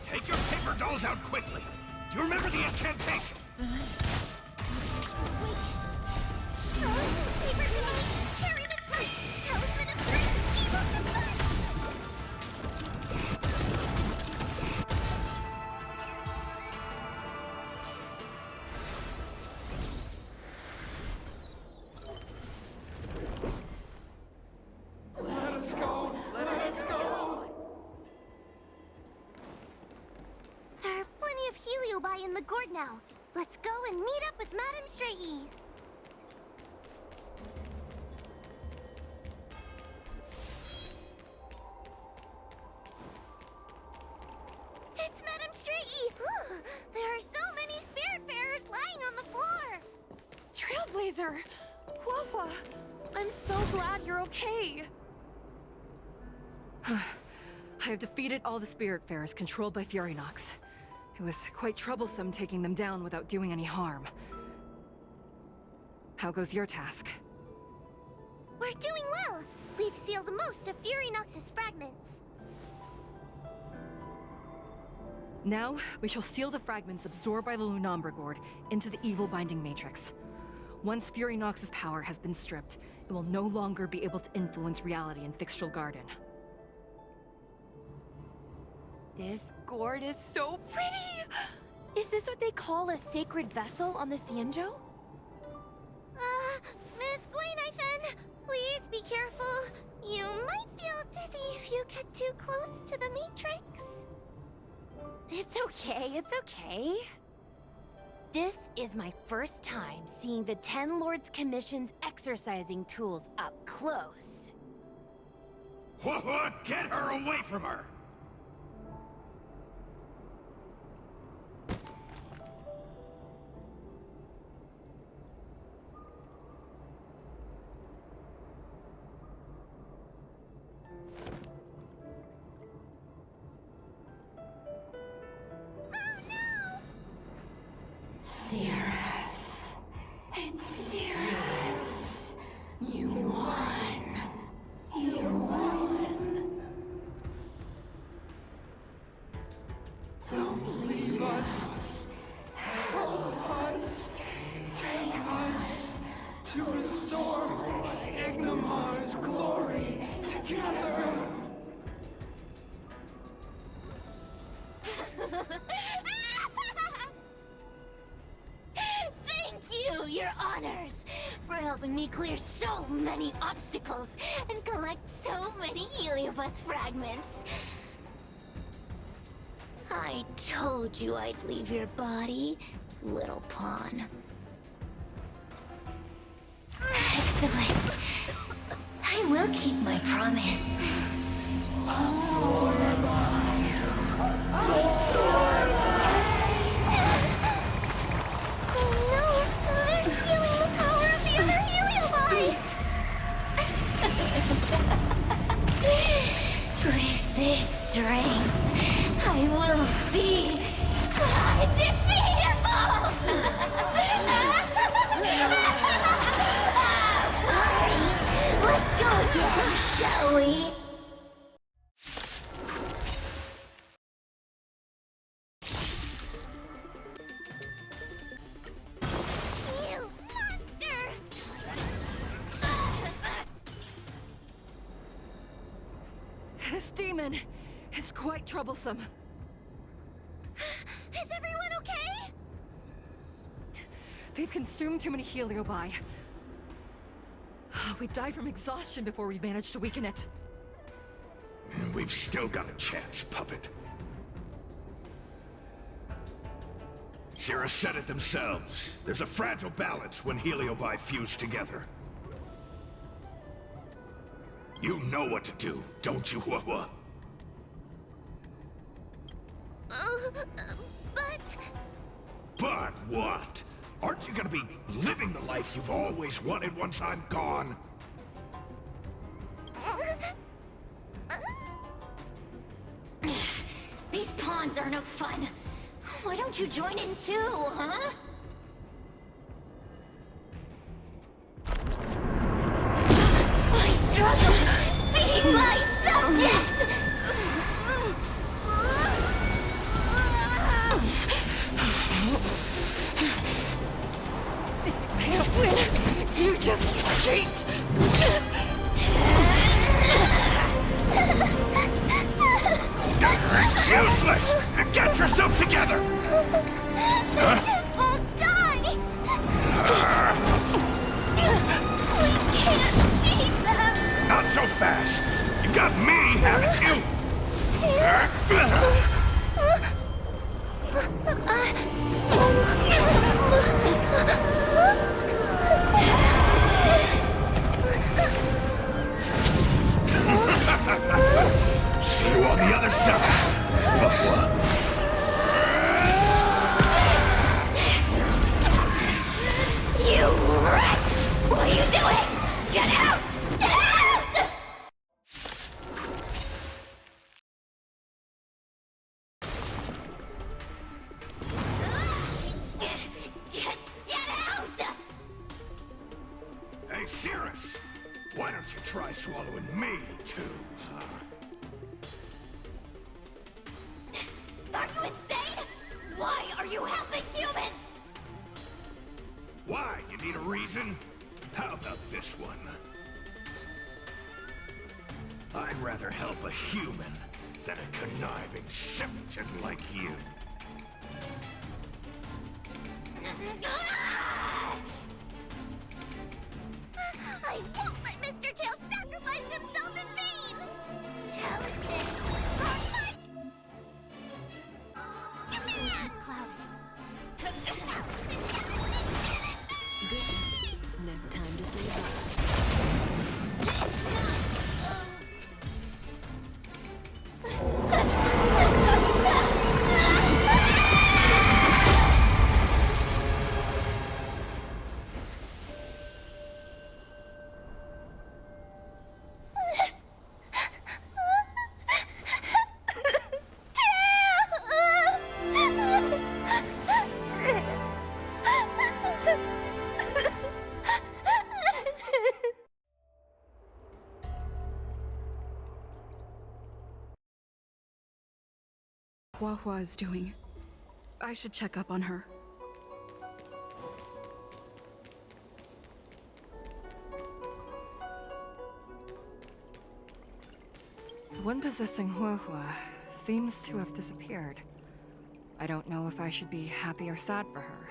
Take your paper dolls out quickly! Do you remember the incantation? Paper dolls, carry this light! Talisman of strength, evoke the sun! Let us go! Let us go! There are plenty of heliobi in the gourd now. Let's go and meet up with Madame Straight-E. It's Madame Straight-E! There are so many Spiritfarers lying on the floor! Trailblazer! Wawa! I'm so glad you're okay! I have defeated all the Spiritfarers controlled by Fury Nox. It was quite troublesome taking them down without doing any harm. How goes your task? We're doing well! We've sealed most of Fury Nox's fragments. Now, we shall seal the fragments absorbed by the Lunombre Gourd into the evil binding matrix. Once Fury Nox's power has been stripped, it will no longer be able to influence reality in Fixtral Garden. This gourd is so pretty! Is this what they call a sacred vessel on the Xianzhou? Miss Guinevere, please be careful. You might feel dizzy if you get too close to the Matrix. It's okay, it's okay. This is my first time seeing the Ten Lords Commission's exercising tools up close. Get her away from her! Serious. It's serious. You won. You won. Don't leave us. Help us. Take us to restore Ignimar's glory together. Your honors, for helping me clear so many obstacles and collect so many Heliobus fragments. I told you I'd leave your body, little pawn. Excellent. I will keep my promise. Absorb us. Absorb us. With this strength, I will be undefeatable! Let's go again, shall we? You monster! This demon is quite troublesome. Is everyone okay? They've consumed too many Heliobi. We died from exhaustion before we managed to weaken it. And we've still got a chance, puppet. Sierra said it themselves. There's a fragile balance when Heliobi fuse together. You know what to do, don't you, Huahua? But what? Aren't you gonna be living the life you've always wanted once I'm gone? These pawns are no fun. Why don't you join in too, huh? I struggle. Be my subject! If you can't win, you just cheat! Useless! Get yourself together! They just won't die! We can't beat them! Not so fast! You've got me, haven't you? See you on the other side! You wretch! What are you doing? Get out! Get out! Get out! Hey, Cirrus! Why don't you try swallowing me, too, huh? Are you insane? Need a reason? How about this one? I'd rather help a human than a conniving simpleton like you. I won't let Mr. Tail sacrifice himself in vain! Challenge She's clouded. No time to say bye. Hua is doing. I should check up on her. The one possessing Hua seems to have disappeared. I don't know if I should be happy or sad for her.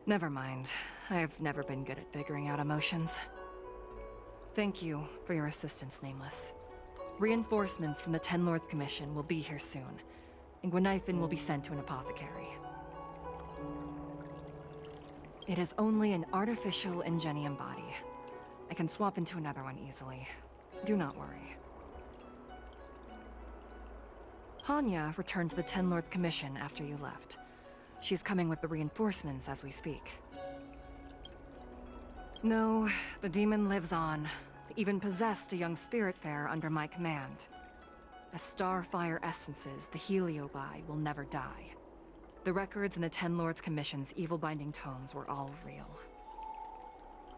Never mind. I've never been good at figuring out emotions. Thank you for your assistance, Nameless. Reinforcements from the Ten Lords Commission will be here soon, and Gwenifin will be sent to an apothecary. It is only an artificial ingenium body. I can swap into another one easily. Do not worry. Hanya returned to the Ten Lords Commission after you left. She's coming with the reinforcements as we speak. No, the demon lives on. They even possessed a young Spiritfarer under my command. As starfire essences, the Heliobi will never die. The records in the Ten Lords Commission's evil-binding tomes were all real.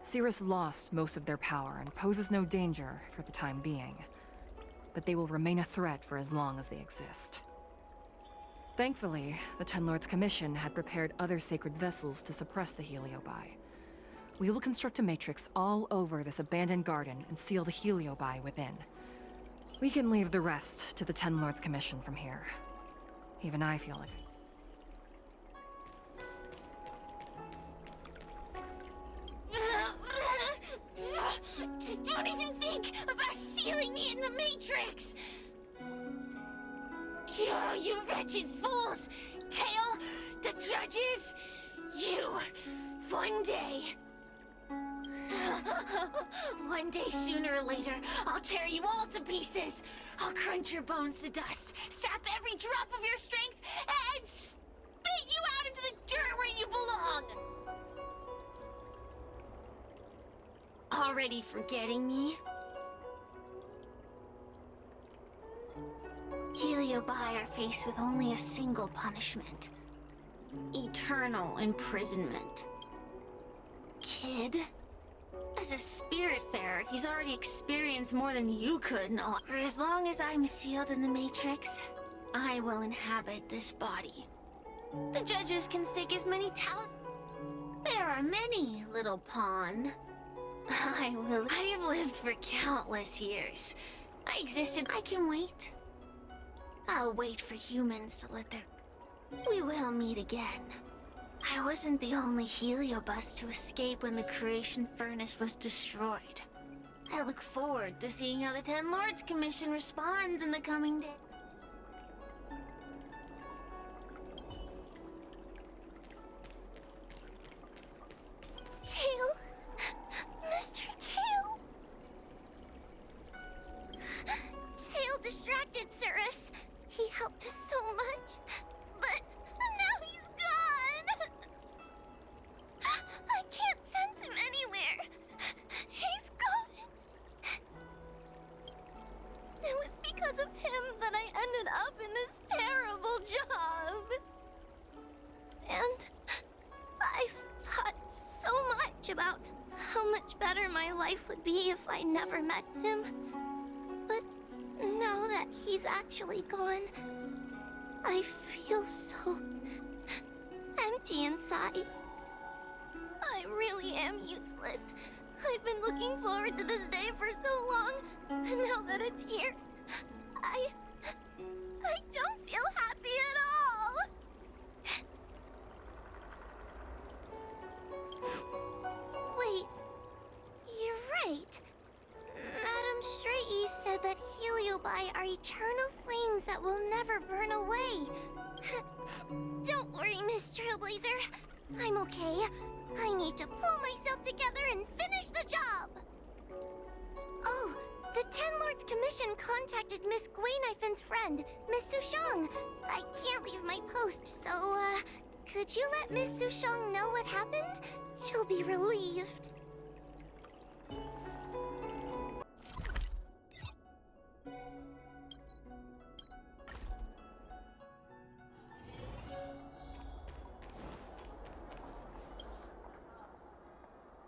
Cirrus lost most of their power and poses no danger for the time being. But they will remain a threat for as long as they exist. Thankfully, the Ten Lords Commission had prepared other sacred vessels to suppress the Heliobi. We will construct a matrix all over this abandoned garden and seal the Heliobi within. We can leave the rest to the Ten Lords Commission from here. Even I feel like Don't even think about sealing me in the Matrix! You wretched fools! Tail, the judges, you, one day... One day, sooner or later, I'll tear you all to pieces. I'll crunch your bones to dust, sap every drop of your strength, and spit you out into the dirt where you belong. Already forgetting me? Heliobi are faced with only a single punishment. Eternal imprisonment. Kid? As a Spiritfarer, he's already experienced more than you could in all. For as long as I'm sealed in the Matrix, I will inhabit this body. The judges can stake as many talents. There are many, little pawn. I have lived for countless years. I existed. I can wait. I'll wait for humans to let their... We will meet again. I wasn't the only Heliobus to escape when the creation furnace was destroyed. I look forward to seeing how the Ten Lords Commission responds in the coming days. Tail? Mr. Tail? Tail distracted Cirrus. He helped us so much, but now he's gone. I can't sense him anywhere. He's gone. It was because of him that I ended up in this terrible job. And I've thought so much about how much better my life would be if I never met him. But now that he's actually gone, I feel so empty inside. I really am useless. I've been looking forward to this day for so long, and now that it's here, I don't feel happy at all. Wait, you're right. Madame Shrei said that heliobi are eternal flames that will never burn away. Don't worry, Miss Trailblazer. I'm okay. I need to pull myself together and finish the job. Oh, the Ten Lords Commission contacted Miss Guinifen's friend, Miss Sushang. I can't leave my post, so, could you let Miss Sushang know what happened? She'll be relieved.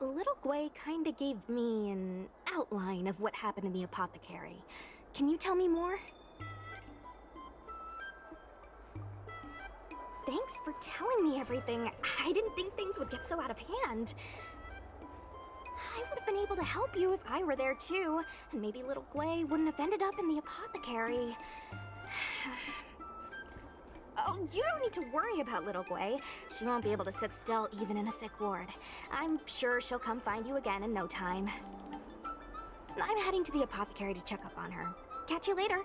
Little Gui kinda gave me an outline of what happened in the apothecary. Can you tell me more? Thanks for telling me everything. I didn't think things would get so out of hand. I would have been able to help you if I were there too, and maybe little Gui wouldn't have ended up in the apothecary. Oh, you don't need to worry about little Gui. She won't be able to sit still even in a sick ward. I'm sure she'll come find you again in no time. I'm heading to the apothecary to check up on her. Catch you later.